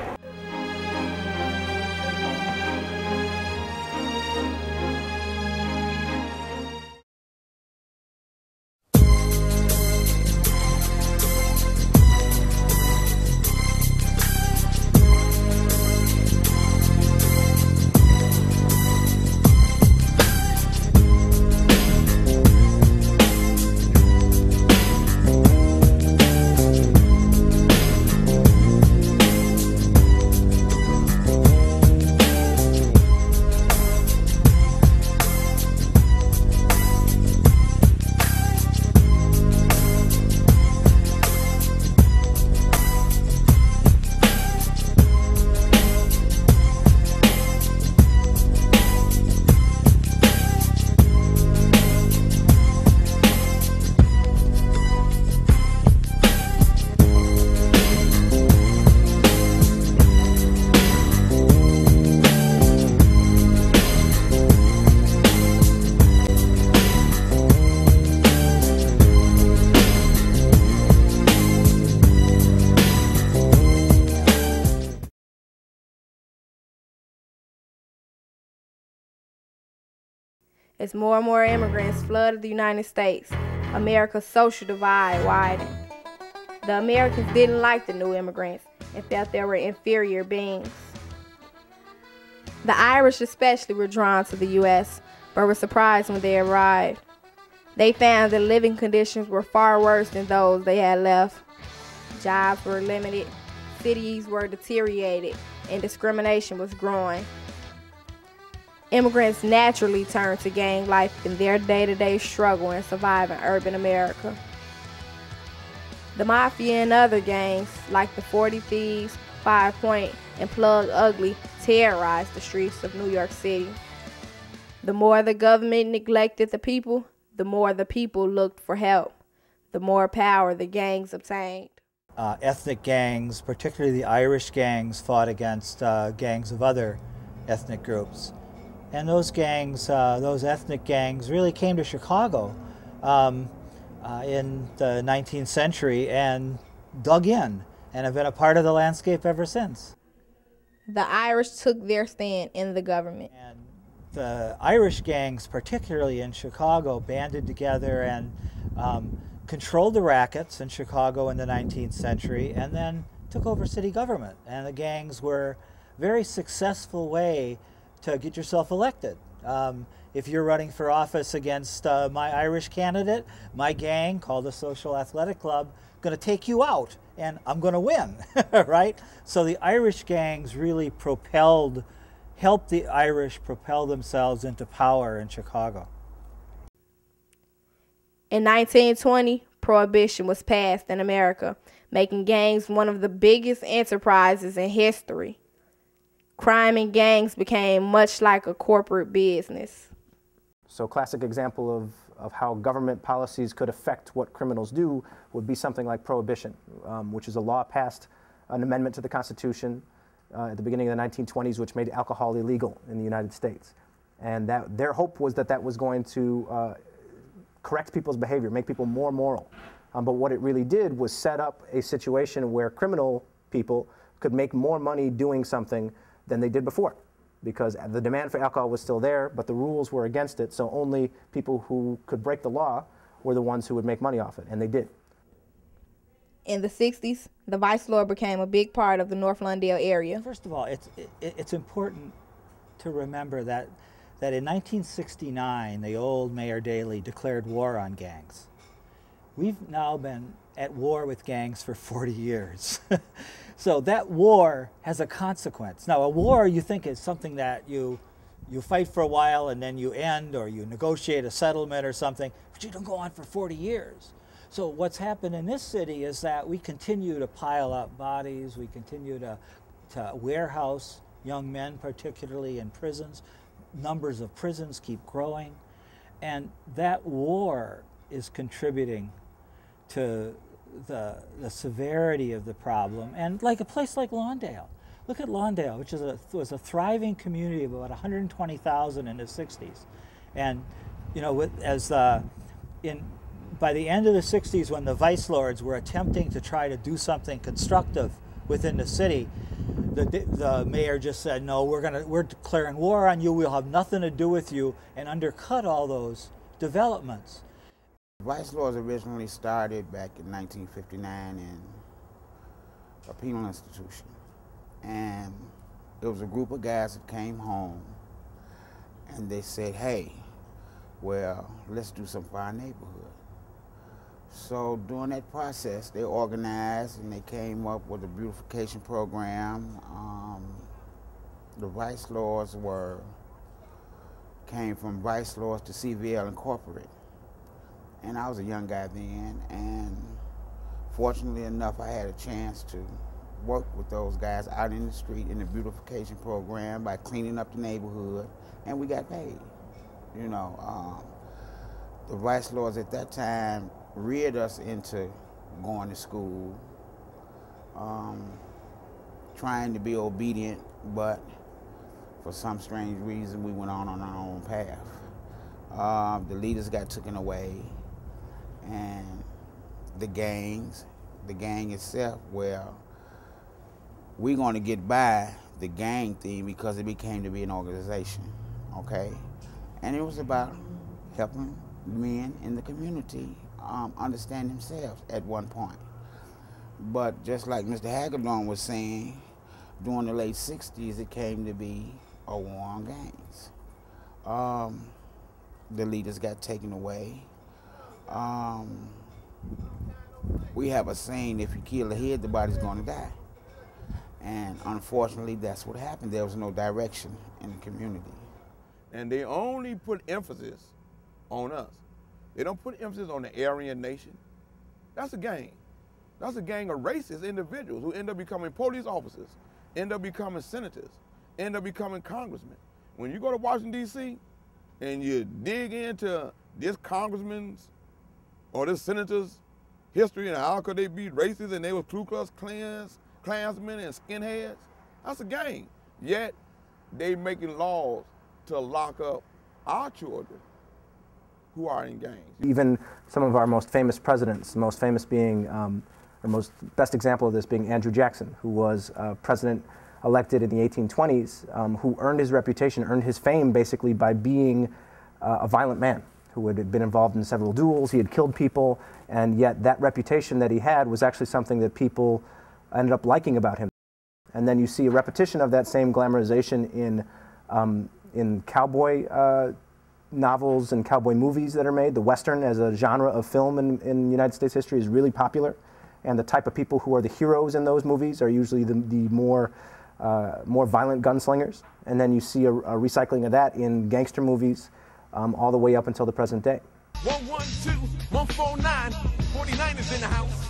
[SPEAKER 17] As more and more immigrants flooded the United States, America's social divide widened. The Americans didn't like the new immigrants and felt they were inferior beings. The Irish especially were drawn to the U.S., but were surprised when they arrived. They found that living conditions were far worse than those they had left. Jobs were limited, cities were deteriorated, and discrimination was growing. Immigrants naturally turned to gang life in their day-to-day struggle and survive in urban America. The Mafia and other gangs, like the 40 Thieves, 5 Point, and Plug Ugly, terrorized the streets of New York City. The more the government neglected the people, the more the people looked for help, the more power the gangs obtained.
[SPEAKER 3] Ethnic gangs, particularly the Irish gangs, fought against gangs of other ethnic groups. And those gangs, those ethnic gangs really came to Chicago in the 19th century and dug in and have been a part of the landscape ever since.
[SPEAKER 17] The Irish took their stand in the government.
[SPEAKER 3] And the Irish gangs, particularly in Chicago, banded together and controlled the rackets in Chicago in the 19th century and then took over city government. And the gangs were a very successful way to get yourself elected. If you're running for office against my Irish candidate, my gang, called the Social Athletic Club, going to take you out and I'm going to win, right? So the Irish gangs really helped the Irish propel themselves into power in Chicago.
[SPEAKER 17] In 1920, Prohibition was passed in America, making gangs one of the biggest enterprises in history. Crime in gangs became much like a corporate business.
[SPEAKER 4] So a classic example of how government policies could affect what criminals do would be something like Prohibition, which is a law passed, an amendment to the Constitution at the beginning of the 1920s, which made alcohol illegal in the United States. And their hope was that was going to correct people's behavior, make people more moral. But what it really did was set up a situation where criminal people could make more money doing something than they did before, because the demand for alcohol was still there, but the rules were against it, so only people who could break the law were the ones who would make money off it, and they did.
[SPEAKER 17] In the 60s, the Vice Lord became a big part of the North Lawndale area.
[SPEAKER 3] First of all, it's important to remember that in 1969, the old Mayor Daley declared war on gangs. We've now been at war with gangs for 40 years. So that war has a consequence. Now, a war, you think, is something that you fight for a while and then you end, or you negotiate a settlement or something, but you don't go on for 40 years. So what's happened in this city is that we continue to pile up bodies, we continue to warehouse young men, particularly in prisons. Numbers of prisons keep growing, and that war is contributing to the severity of the problem. And like a place like Lawndale, look at Lawndale, which was a thriving community of about 120,000 in the 60s. And you know, by the end of the 60s, when the vice lords were attempting to try to do something constructive within the city, the mayor just said, no, we're declaring war on you, we'll have nothing to do with you, and undercut all those developments.
[SPEAKER 5] Vice Lords originally started back in 1959 in a penal institution. And it was a group of guys that came home and they said, hey, well, let's do something for our neighborhood. So during that process, they organized and they came up with a beautification program. The Vice Lords came from Vice Lords to CVL Incorporated. And I was a young guy then, and fortunately enough, I had a chance to work with those guys out in the street in the beautification program by cleaning up the neighborhood, and we got paid. You know, the Vice Lords at that time reared us into going to school, trying to be obedient, but for some strange reason, we went on our own path. The leaders got taken away, and the gang itself, well, we're going to get by the gang thing because it became to be an organization, okay? And it was about helping men in the community understand themselves at one point. But just like Mr. Hagedorn was saying, during the late 60s, it came to be a war on gangs. The leaders got taken away. We have a saying, if you kill a head, the body's going to die. And unfortunately, that's what happened. There was no direction in the community.
[SPEAKER 8] And they only put emphasis on us. They don't put emphasis on the Aryan nation. That's a gang. That's a gang of racist individuals who end up becoming police officers, end up becoming senators, end up becoming congressmen. When you go to Washington, D.C., and you dig into this congressman's or this senator's history and how could they be racist and they were Ku Klux Klansmen and skinheads, that's a gang. Yet, they making laws to lock up our children who are in gangs.
[SPEAKER 4] Even some of our most famous presidents, the most famous being, the best example of this being Andrew Jackson, who was president elected in the 1820s, who earned his reputation, earned his fame basically by being a violent man who had been involved in several duels, he had killed people, and yet that reputation that he had was actually something that people ended up liking about him. And then you see a repetition of that same glamorization in cowboy novels and cowboy movies that are made. The Western as a genre of film in United States history is really popular, and the type of people who are the heroes in those movies are usually the more violent gunslingers. And then you see a recycling of that in gangster movies all the way up until the present day.
[SPEAKER 21] 112, 149, 49 is in the house.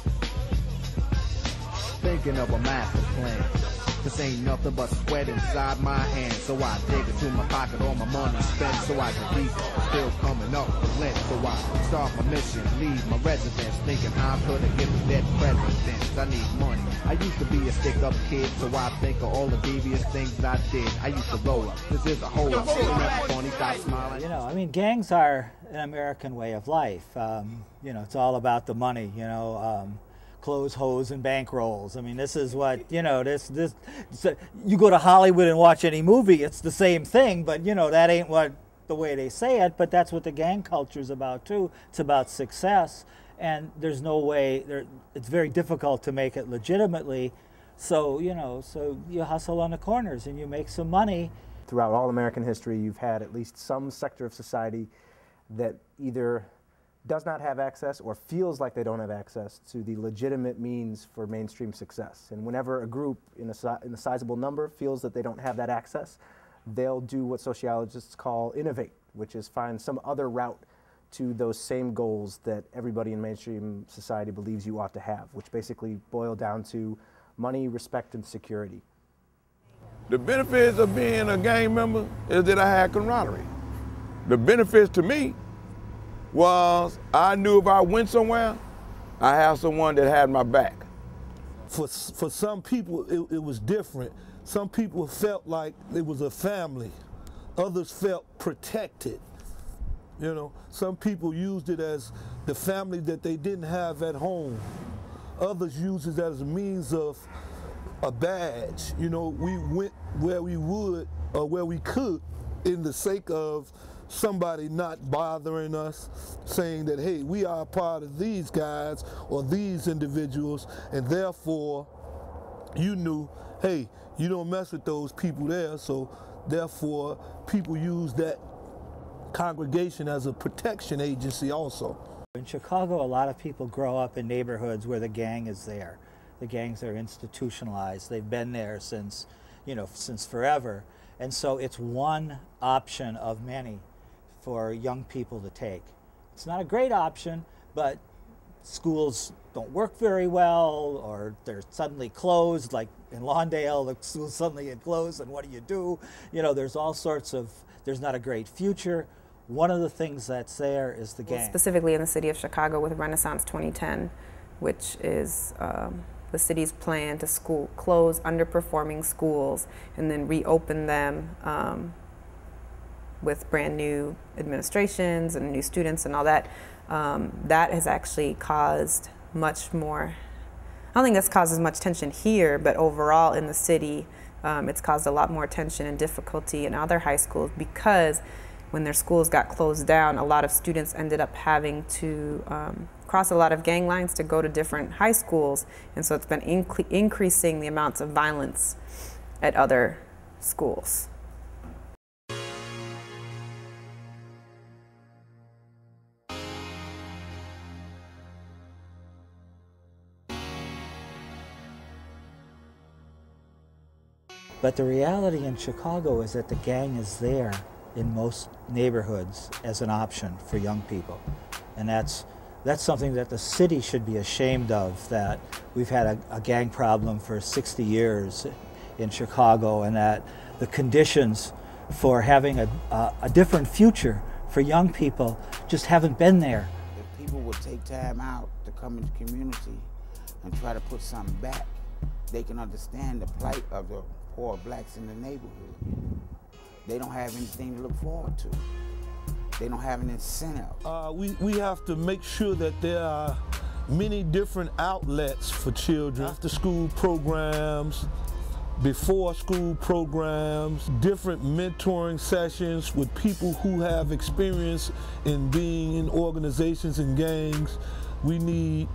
[SPEAKER 29] Thinking of a master plan. This ain't nothing but sweat inside my hands. So I dig into my pocket, all my money spent so I can reach. Still coming up with lint. So I start my mission, leave my residence, thinking I'm gonna get the dead presidents. I need money. I used to be a stick-up kid, so I think of all the devious things I did. I used to roll up. This is a whole lot. Funny, stop smiling.
[SPEAKER 3] You know, I mean, gangs are an American way of life. You know, it's all about the money. You know. Clothes, hoes, and bankrolls. I mean, this is what, you know, you go to Hollywood and watch any movie, it's the same thing, but, you know, that ain't what the way they say it, but that's what the gang culture is about, too. It's about success, and there's no way, it's very difficult to make it legitimately, so, you know, so you hustle on the corners and you make some money.
[SPEAKER 4] Throughout all American history, you've had at least some sector of society that either does not have access or feels like they don't have access to the legitimate means for mainstream success. And whenever a group in a sizable number feels that they don't have that access, they'll do what sociologists call innovate, which is find some other route to those same goals that everybody in mainstream society believes you ought to have, which basically boil down to money, respect, and security.
[SPEAKER 8] The benefits of being a gang member is that I had camaraderie. The benefits to me was I knew if I went somewhere, I have someone that had my back.
[SPEAKER 9] For some people, it was different. Some people felt like it was a family. Others felt protected. You know, some people used it as the family that they didn't have at home. Others used it as a means of a badge. You know, we went where we would or where we could in the sake of somebody not bothering us, saying that, hey, we are a part of these guys or these individuals, and therefore you knew, hey, you don't mess with those people there, so therefore people use that congregation as a protection agency also.
[SPEAKER 3] In Chicago, a lot of people grow up in neighborhoods where the gang is there. The gangs are institutionalized. They've been there since, you know, since forever. And so it's one option of many for young people to take. It's not a great option, but schools don't work very well, or they're suddenly closed, like in Lawndale, the schools suddenly get closed, and what do? You know, there's all sorts of, there's not a great future. One of the things that's there is the gang.
[SPEAKER 10] Specifically in the city of Chicago with Renaissance 2010, which is the city's plan to close underperforming schools and then reopen them with brand new administrations and new students and all that. That has actually caused much more, I don't think that's caused as much tension here, but overall in the city, it's caused a lot more tension and difficulty in other high schools, because when their schools got closed down, a lot of students ended up having to cross a lot of gang lines to go to different high schools, and so it's been increasing the amounts of violence at other schools.
[SPEAKER 3] But the reality in Chicago is that the gang is there in most neighborhoods as an option for young people. And that's something that the city should be ashamed of, that we've had a gang problem for 60 years in Chicago, and that the conditions for having a different future for young people just haven't been there.
[SPEAKER 5] If people would take time out to come into the community and try to put something back, they can understand the plight of the poor blacks in the neighborhood. They don't have anything to look forward to. They don't have an incentive.
[SPEAKER 9] We have to make sure that there are many different outlets for children. After school programs, before school programs, different mentoring sessions with people who have experience in being in organizations and gangs. We need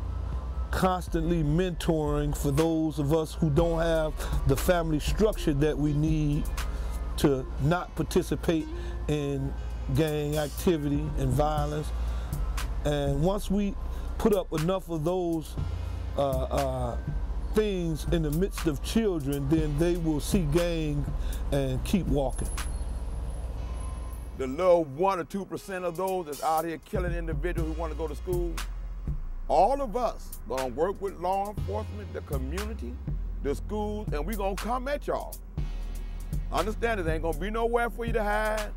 [SPEAKER 9] constantly mentoring for those of us who don't have the family structure that we need to not participate in gang activity and violence. And once we put up enough of those things in the midst of children, then they will see gang and keep walking.
[SPEAKER 8] The little 1 or 2% of those that's out here killing individuals who want to go to school, all of us gonna work with law enforcement, the community, the schools, and we gonna come at y'all. Understand, there ain't gonna be nowhere for you to hide.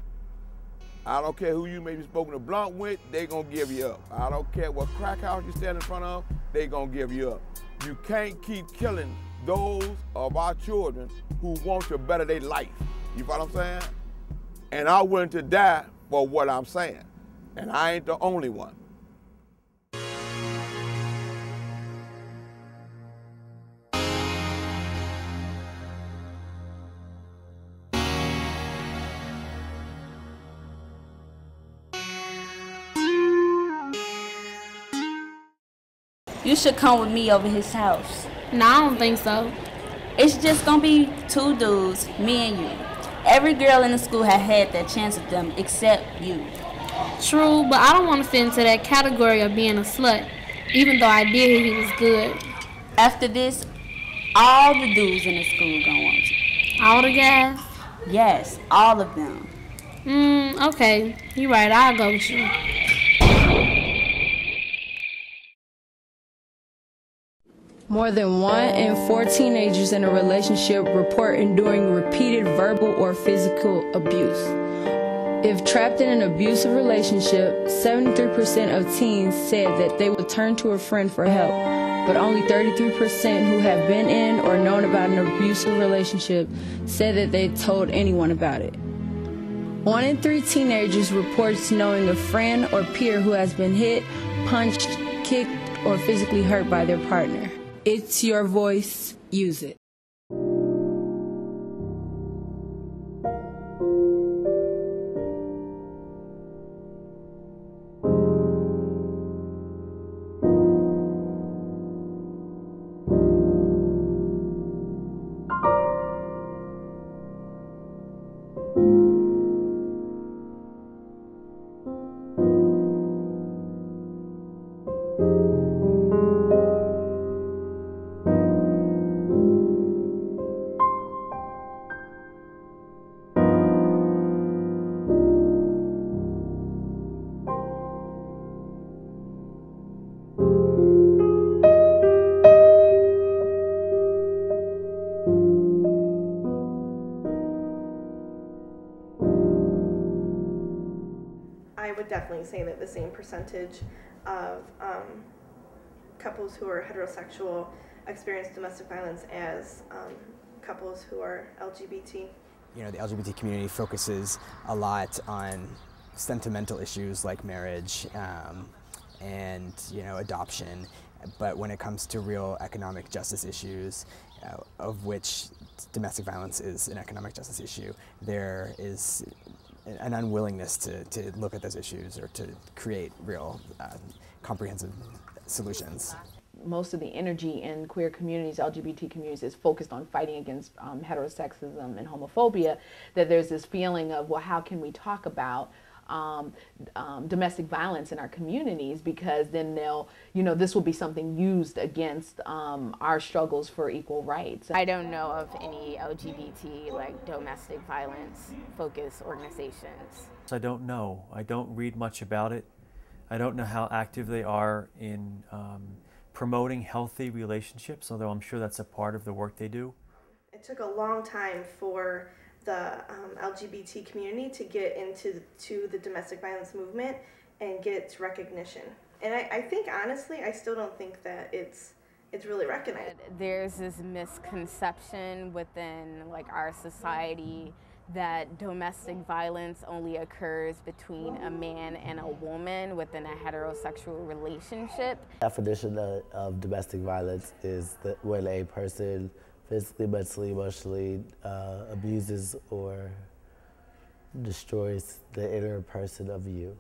[SPEAKER 8] I don't care who you may be smoking a blunt with, they gonna give you up. I don't care what crack house you stand in front of, they gonna give you up. You can't keep killing those of our children who want to better their life. You follow what I'm saying? And I'm willing to die for what I'm saying. And I ain't the only one.
[SPEAKER 22] You should come with me over his house.
[SPEAKER 6] No, I don't think so.
[SPEAKER 22] It's just gonna be 2 dudes, me and you. Every girl in the school has had that chance with them except you.
[SPEAKER 6] True, but I don't want to fit into that category of being a slut, even though I did hear he was good.
[SPEAKER 22] After this, all the dudes in the school gonna want you.
[SPEAKER 6] All the guys?
[SPEAKER 22] Yes, all of them.
[SPEAKER 6] Okay. You're right, I'll go with you.
[SPEAKER 11] More than 1 in 4 teenagers in a relationship report enduring repeated verbal or physical abuse. If trapped in an abusive relationship, 73% of teens said that they would turn to a friend for help, but only 33% who have been in or known about an abusive relationship said that they told anyone about it. 1 in 3 teenagers reports knowing a friend or peer who has been hit, punched, kicked, or physically hurt by their partner. It's your voice, use it.
[SPEAKER 12] I would definitely say that the same percentage of couples who are heterosexual experience domestic violence as couples who are LGBT.
[SPEAKER 14] You know, the LGBT community focuses a lot on sentimental issues like marriage and, you know, adoption. But when it comes to real economic justice issues, of which domestic violence is an economic justice issue, there is an unwillingness to look at those issues or to create real comprehensive solutions.
[SPEAKER 1] Most of the energy in queer communities, LGBT communities, is focused on fighting against heterosexism and homophobia, that there's this feeling of, well, how can we talk about domestic violence in our communities, because then they'll, this will be something used against our struggles for equal rights.
[SPEAKER 2] I don't know of any LGBT, like, domestic violence focused organizations.
[SPEAKER 7] I don't know. I don't read much about it. I don't know how active they are in promoting healthy relationships, although I'm sure that's a part of the work they do.
[SPEAKER 12] It took a long time for the LGBT community to get into the domestic violence movement and get recognition. And I think, honestly, I still don't think that it's really recognized.
[SPEAKER 2] There's this misconception within, like, our society that domestic violence only occurs between a man and a woman within a heterosexual relationship.
[SPEAKER 13] The definition of domestic violence is that when a person physically, mentally, emotionally abuses or destroys the inner person of you.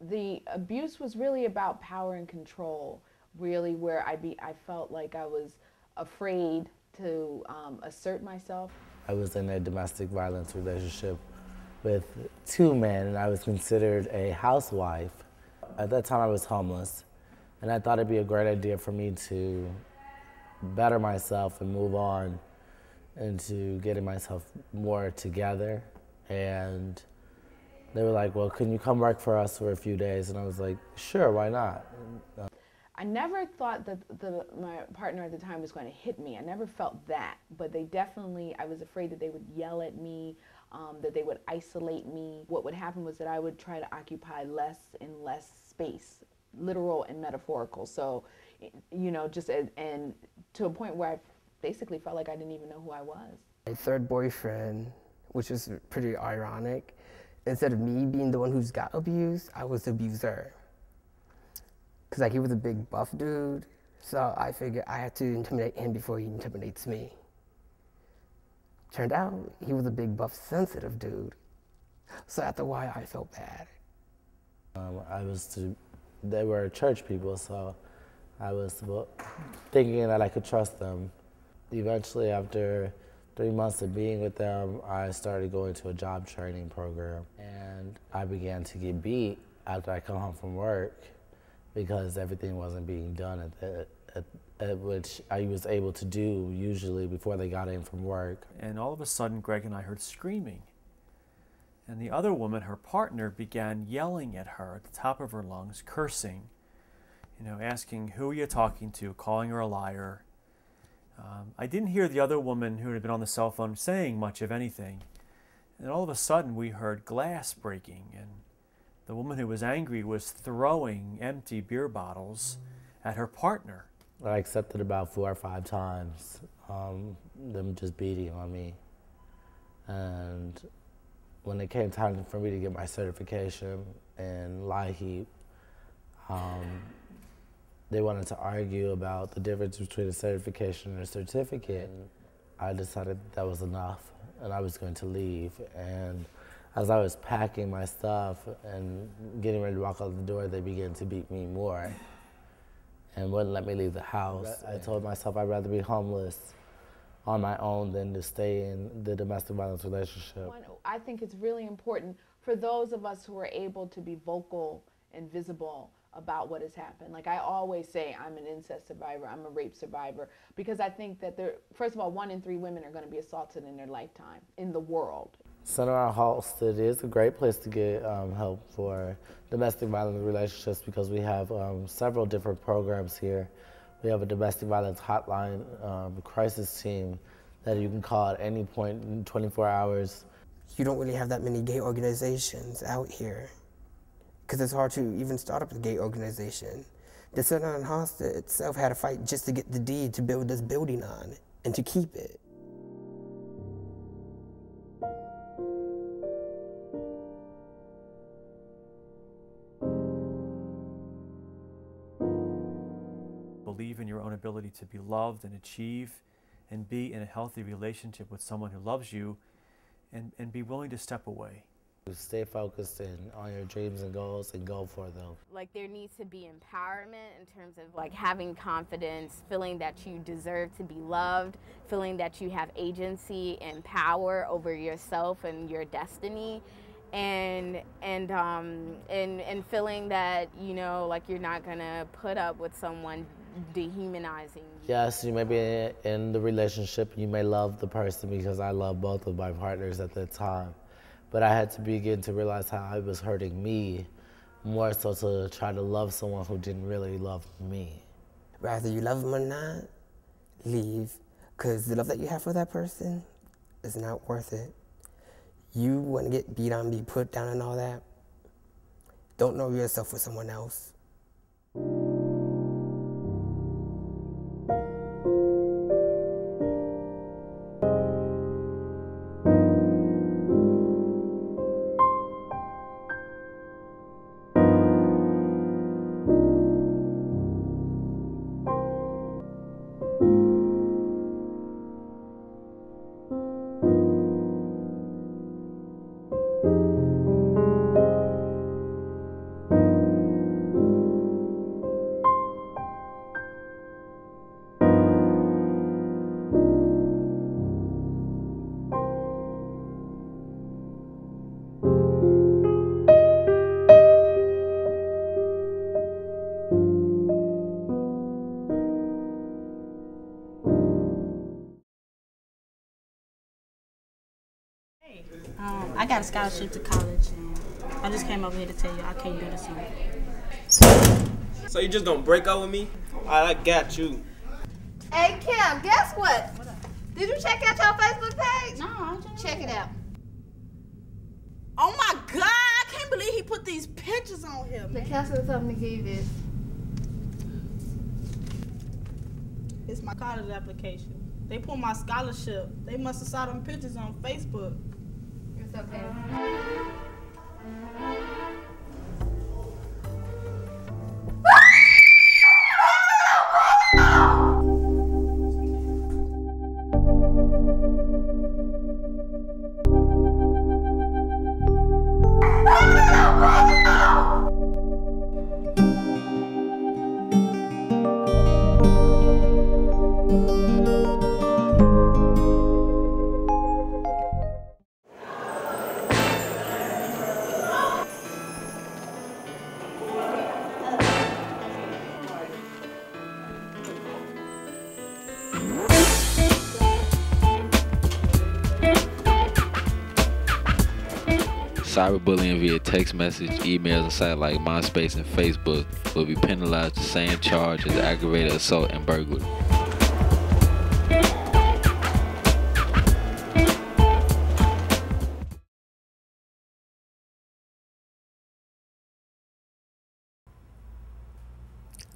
[SPEAKER 1] The abuse was really about power and control, really, where I felt like I was afraid to assert myself.
[SPEAKER 13] I was in a domestic violence relationship with 2 men, and I was considered a housewife. At that time, I was homeless, and I thought it'd be a great idea for me to better myself and move on into getting myself more together. And they were like, well, can you come work for us for a few days? And I was like, sure, why not?
[SPEAKER 1] I never thought that my partner at the time was going to hit me. I never felt that, but they definitely, I was afraid that they would yell at me, that they would isolate me. What would happen was that I would try to occupy less and less space, literal and metaphorical. So, and to a point where I basically felt like I didn't even know who I was.
[SPEAKER 15] My third boyfriend, which is pretty ironic, instead of me being the one who's got abused, I was the abuser. Because, like, he was a big buff dude, so I figured I had to intimidate him before he intimidates me. Turned out he was a big buff sensitive dude, so after a while I felt bad.
[SPEAKER 13] They were church people, so I was thinking that I could trust them. Eventually, after 3 months of being with them, I started going to a job training program, and I began to get beat after I come home from work, because everything wasn't being done at which I was able to do usually before they got in from work.
[SPEAKER 7] And all of a sudden, Greg and I heard screaming. And the other woman, her partner, began yelling at her at the top of her lungs, cursing, asking, who are you talking to, calling her a liar. I didn't hear the other woman who had been on the cell phone saying much of anything. And all of a sudden, we heard glass breaking, and the woman who was angry was throwing empty beer bottles at her partner.
[SPEAKER 13] I accepted about 4 or 5 times, them just beating on me. And when it came time for me to get my certification in LIHEAP, they wanted to argue about the difference between a certification and a certificate. I decided that was enough, and I was going to leave. And as I was packing my stuff and getting ready to walk out the door, they began to beat me more and wouldn't let me leave the house. I told myself I'd rather be homeless on my own than to stay in the domestic violence relationship.
[SPEAKER 1] I think it's really important for those of us who are able to be vocal and visible about what has happened. Like I always say, I'm an incest survivor, I'm a rape survivor, because I think that first of all, 1 in 3 women are going to be assaulted in their lifetime in the world.
[SPEAKER 13] Center on Halsted is a great place to get help for domestic violence relationships, because we have several different programs here. We have a domestic violence hotline, crisis team that you can call at any point in 24 hours.
[SPEAKER 15] You don't really have that many gay organizations out here, because it's hard to even start up a gay organization. The Center on Halsted itself had to fight just to get the deed to build this building on and to keep it.
[SPEAKER 7] believe in your own ability to be loved and achieve and be in a healthy relationship with someone who loves you, and be willing to step away.
[SPEAKER 13] Stay focused on your dreams and goals and go for them.
[SPEAKER 2] Like, there needs to be empowerment in terms of like having confidence, feeling that you deserve to be loved, feeling that you have agency and power over yourself and your destiny, and feeling that, you know, like you're not gonna put up with someone dehumanizing you.
[SPEAKER 13] Yes, you may be in the relationship, you may love the person, because I love both of my partners at the time. But I had to begin to realize how it was hurting me, more so to try to love someone who didn't really love me.
[SPEAKER 15] Whether you love them or not, leave, because the love that you have for that person is not worth it. You want to get beat on, be put down and all that. Don't know yourself with someone else.
[SPEAKER 16] I got a scholarship to college, and I just came over here to tell you I can't do this one.
[SPEAKER 18] So you just gonna break up with me? I got you.
[SPEAKER 19] Hey Kim, guess what? Did you check out your Facebook page?
[SPEAKER 16] No, I didn't.
[SPEAKER 19] Check it out.
[SPEAKER 16] Oh my God! I can't believe he put these pictures on here.
[SPEAKER 19] The council told me to give you this.
[SPEAKER 16] It's my college application. They pulled my scholarship. They must have saw them pictures on Facebook.
[SPEAKER 19] It's okay.
[SPEAKER 20] Cyberbullying via text message, emails, and sites like MySpace and Facebook will be penalized the same charge as aggravated assault and burglary.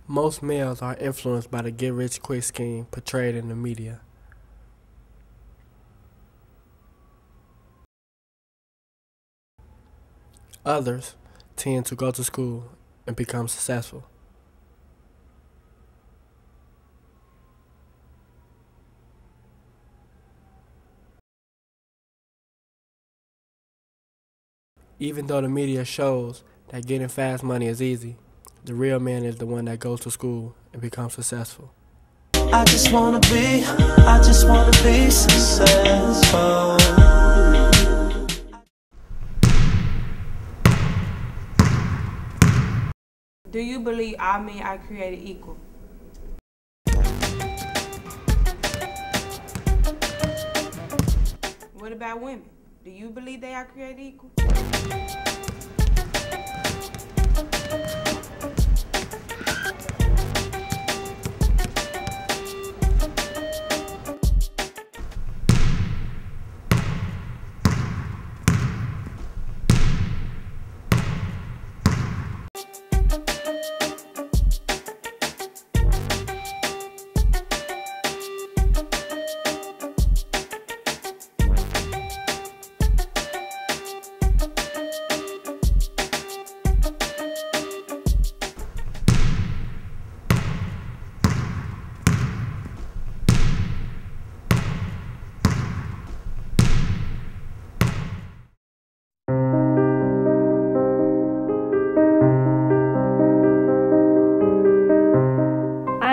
[SPEAKER 23] Most males are influenced by the get-rich-quick scheme portrayed in the media. Others tend to go to school and become successful. Even though the media shows that getting fast money is easy, the real man is the one that goes to school and becomes successful.
[SPEAKER 24] I just wanna be successful.
[SPEAKER 25] Do you believe all men are created equal? What about women? Do you believe they are created equal?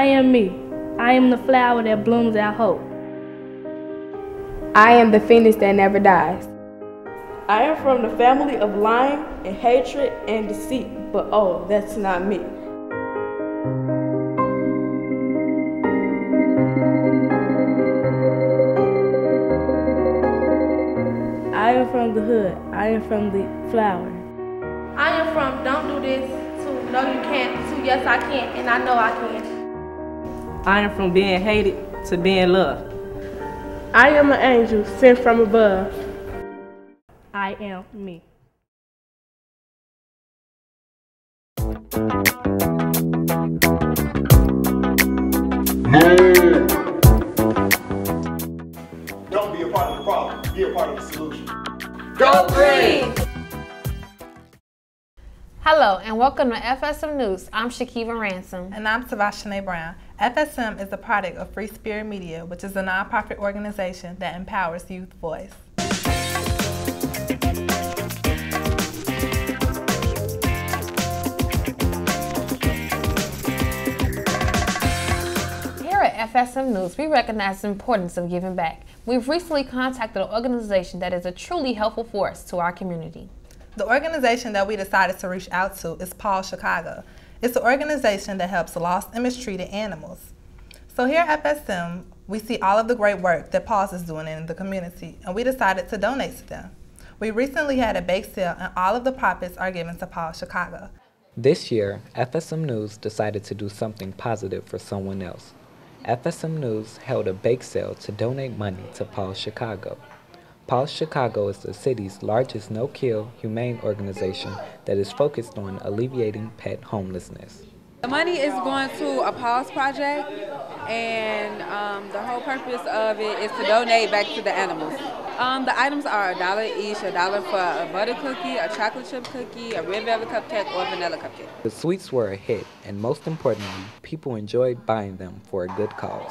[SPEAKER 3] am me. I am the flower that blooms our hope.
[SPEAKER 4] I am the phoenix that never dies.
[SPEAKER 16] I am from the family of lying and hatred and deceit, but oh, that's not me.
[SPEAKER 3] I am from the hood. I am from the flower.
[SPEAKER 10] I am from don't do this to no you can't to yes I can and I know I can.
[SPEAKER 17] I am from being hated to being loved.
[SPEAKER 3] I am an angel sent from above. I am me.
[SPEAKER 21] Don't be a part of the problem, be a part of the solution.
[SPEAKER 19] Go green!
[SPEAKER 26] Hello and welcome to FSM News. I'm Shakiva Ransom.
[SPEAKER 27] And I'm Savashane Brown. FSM is a product of Free Spirit Media, which is a nonprofit organization that empowers youth voice.
[SPEAKER 26] Here at FSM News, we recognize the importance of giving back. We've recently contacted an organization that is a truly helpful force to our community.
[SPEAKER 27] The organization that we decided to reach out to is Pause Chicago. It's an organization that helps lost and mistreated animals. So here at FSM, we see all of the great work that Pause is doing in the community, and we decided to donate to them. We recently had a bake sale, and all of the profits are given to Pause Chicago.
[SPEAKER 28] This year, FSM News decided to do something positive for someone else. FSM News held a bake sale to donate money to Pause Chicago. Pause Chicago is the city's largest no-kill, humane organization that is focused on alleviating pet homelessness.
[SPEAKER 29] The money is going to a Pause project, and the whole purpose of it is to donate back to the animals. The items are $1 each, $1 for a butter cookie, a chocolate chip cookie, a red velvet cupcake, or a vanilla cupcake.
[SPEAKER 28] The sweets were a hit, and most importantly, people enjoyed buying them for a good cause.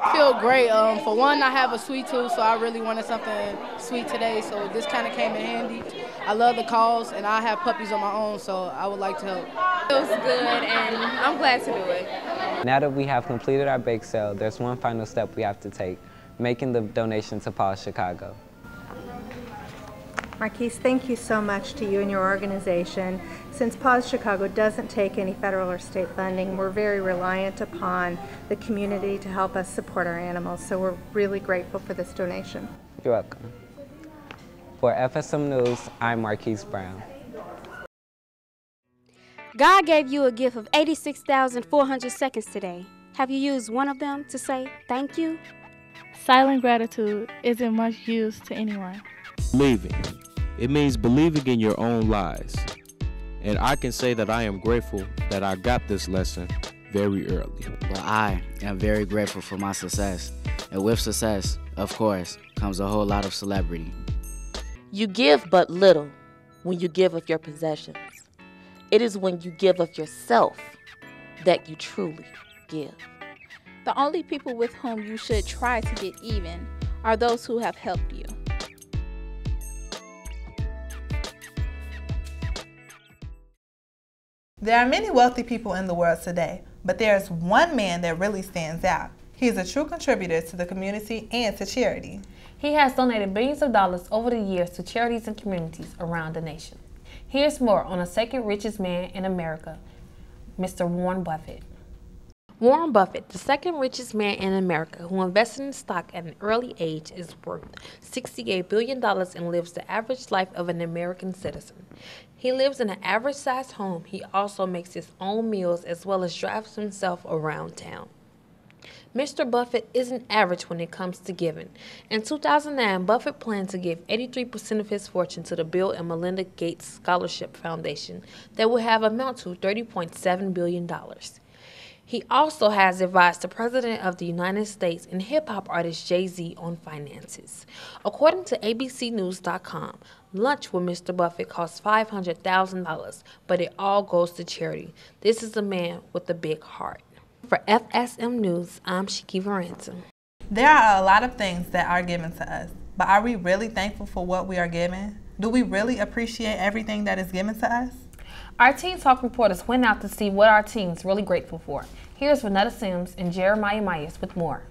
[SPEAKER 3] I feel great. For one, I have a sweet tooth, so I really wanted something sweet today, so this kind of came in handy. I love the cause, and I have puppies of my own, so I would like to help.
[SPEAKER 29] It feels good, and I'm glad to do it.
[SPEAKER 28] Now that we have completed our bake sale, there's one final step we have to take, making the donation to Pause Chicago.
[SPEAKER 30] Marquise, thank you so much to you and your organization. Since Pause Chicago doesn't take any federal or state funding, we're very reliant upon the community to help us support our animals, so we're really grateful for this donation.
[SPEAKER 28] You're welcome. For FSM News, I'm Marquise Brown.
[SPEAKER 31] God gave you a gift of 86,400 seconds today. Have you used one of them to say thank you?
[SPEAKER 3] Silent gratitude isn't much use to anyone.
[SPEAKER 32] Believing. It means believing in your own lies. And I can say that I am grateful that I got this lesson very early.
[SPEAKER 33] Well, I am very grateful for my success. And with success, of course, comes a whole lot of celebrity.
[SPEAKER 34] You give but little when you give of your possessions. It is when you give of yourself that you truly give.
[SPEAKER 35] The only people with whom you should try to get even are those who have helped you.
[SPEAKER 27] There are many wealthy people in the world today, but there is one man that really stands out. He is a true contributor to the community and to charity.
[SPEAKER 26] He has donated billions of dollars over the years to charities and communities around the nation. Here's more on the second richest man in America, Mr. Warren Buffett. Warren Buffett, the second richest man in America who invested in stock at an early age, is worth $68 billion and lives the average life of an American citizen. He lives in an average-sized home. He also makes his own meals as well as drives himself around town. Mr. Buffett isn't average when it comes to giving. In 2009, Buffett planned to give 83% of his fortune to the Bill and Melinda Gates Scholarship Foundation that will have amount to $30.7 billion. He also has advised the President of the United States and hip-hop artist Jay-Z on finances. According to ABCnews.com, lunch with Mr. Buffett costs $500,000, but it all goes to charity. This is a man with a big heart. For FSM News, I'm Shakiva Ransom.
[SPEAKER 27] There are a lot of things that are given to us, but are we really thankful for what we are given? Do we really appreciate everything that is given to us?
[SPEAKER 26] Our Teen Talk reporters went out to see what our teens really grateful for. Here's Vanetta Sims and Jeremiah Myers with more.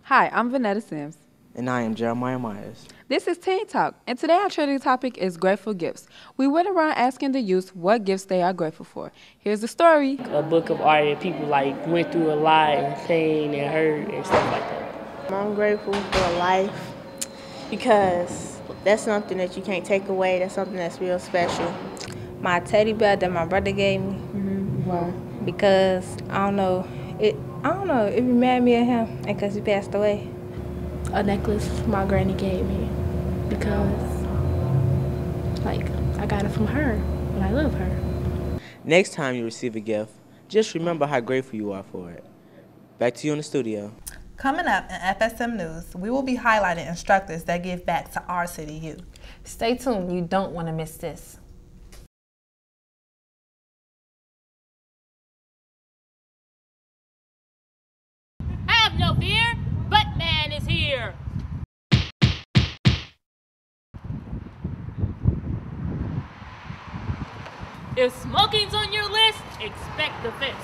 [SPEAKER 29] Hi, I'm Vanetta Sims.
[SPEAKER 1] And I am Jeremiah Myers.
[SPEAKER 29] This is Teen Talk, and today our trending topic is grateful gifts. We went around asking the youth what gifts they are grateful for. Here's the story.
[SPEAKER 2] A book of art that people like went through a lot and pain and hurt and stuff like that.
[SPEAKER 5] I'm grateful for life because that's something that you can't take away. That's something that's real special.
[SPEAKER 10] My teddy bear that my brother gave me.
[SPEAKER 5] Why?
[SPEAKER 10] Because I don't know, it reminded me of him and because he passed away.
[SPEAKER 6] A necklace my granny gave me because, I got it from her, and I love her.
[SPEAKER 1] Next time you receive a gift, just remember how grateful you are for it. Back to you in the studio.
[SPEAKER 27] Coming up in FSM News, we will be highlighting instructors that give back to our city youth.
[SPEAKER 26] Stay tuned, you don't want to miss this.
[SPEAKER 7] Have no fear, Buttman is here. If smoking's on your list, expect the fist.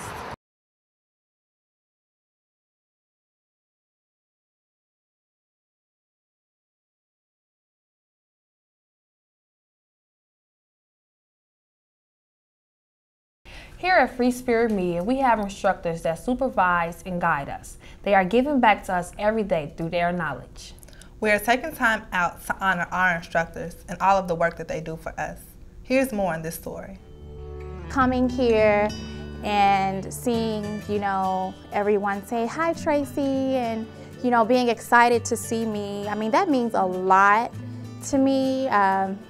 [SPEAKER 26] Here at Free Spirit Media, we have instructors that supervise and guide us. They are giving back to us every day through their knowledge.
[SPEAKER 27] We are taking time out to honor our instructors and all of the work that they do for us. Here's more in this story.
[SPEAKER 31] Coming here and seeing, everyone say, "Hi, Tracy," and, being excited to see me. I mean, that means a lot to me.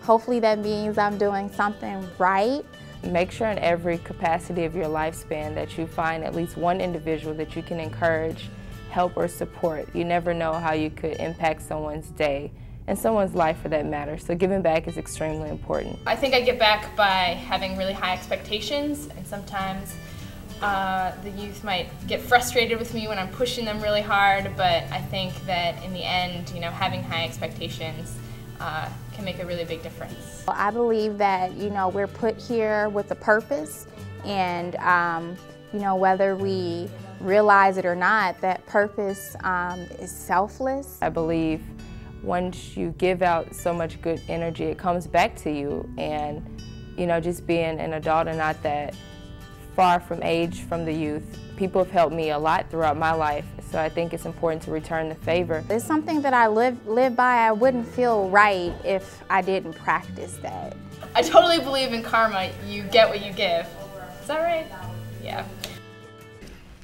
[SPEAKER 31] Hopefully that means I'm doing something right.
[SPEAKER 8] Make sure in every capacity of your lifespan that you find at least one individual that you can encourage, help, or support. You never know how you could impact someone's day and someone's life for that matter. So giving back is extremely important.
[SPEAKER 9] I think I give back by having really high expectations, and sometimes the youth might get frustrated with me when I'm pushing them really hard, but I think that in the end, having high expectations can make a really big difference.
[SPEAKER 31] I believe that, we're put here with a purpose, and, whether we realize it or not, that purpose is selfless.
[SPEAKER 8] I believe once you give out so much good energy, it comes back to you, and, just being an adult and not that far from age from the youth, people have helped me a lot throughout my life, so I think it's important to return the favor.
[SPEAKER 31] It's something that I live by. I wouldn't feel right if I didn't practice that.
[SPEAKER 9] I totally believe in karma. You get what you give. Is that right? Yeah.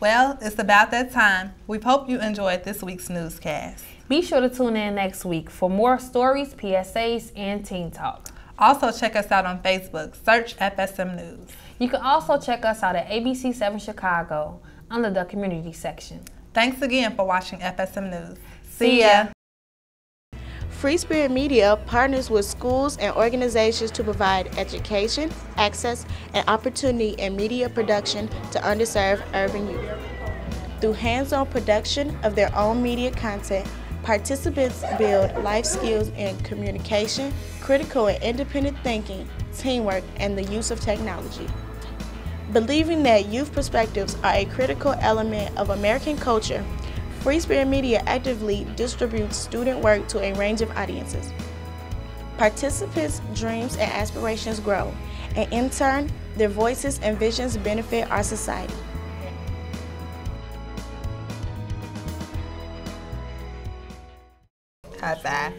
[SPEAKER 27] Well, it's about that time. We hope you enjoyed this week's newscast.
[SPEAKER 26] Be sure to tune in next week for more stories, PSAs, and Teen Talk.
[SPEAKER 27] Also check us out on Facebook. Search FSM News.
[SPEAKER 26] You can also check us out at ABC7 Chicago under the community section.
[SPEAKER 27] Thanks again for watching FSM News. See ya.
[SPEAKER 11] Free Spirit Media partners with schools and organizations to provide education, access, and opportunity in media production to underserved urban youth. Through hands-on production of their own media content, participants build life skills in communication, critical and independent thinking, teamwork, and the use of technology. Believing that youth perspectives are a critical element of American culture, Free Spirit Media actively distributes student work to a range of audiences. Participants' dreams and aspirations grow, and in turn, their voices and visions benefit our society.
[SPEAKER 27] High five.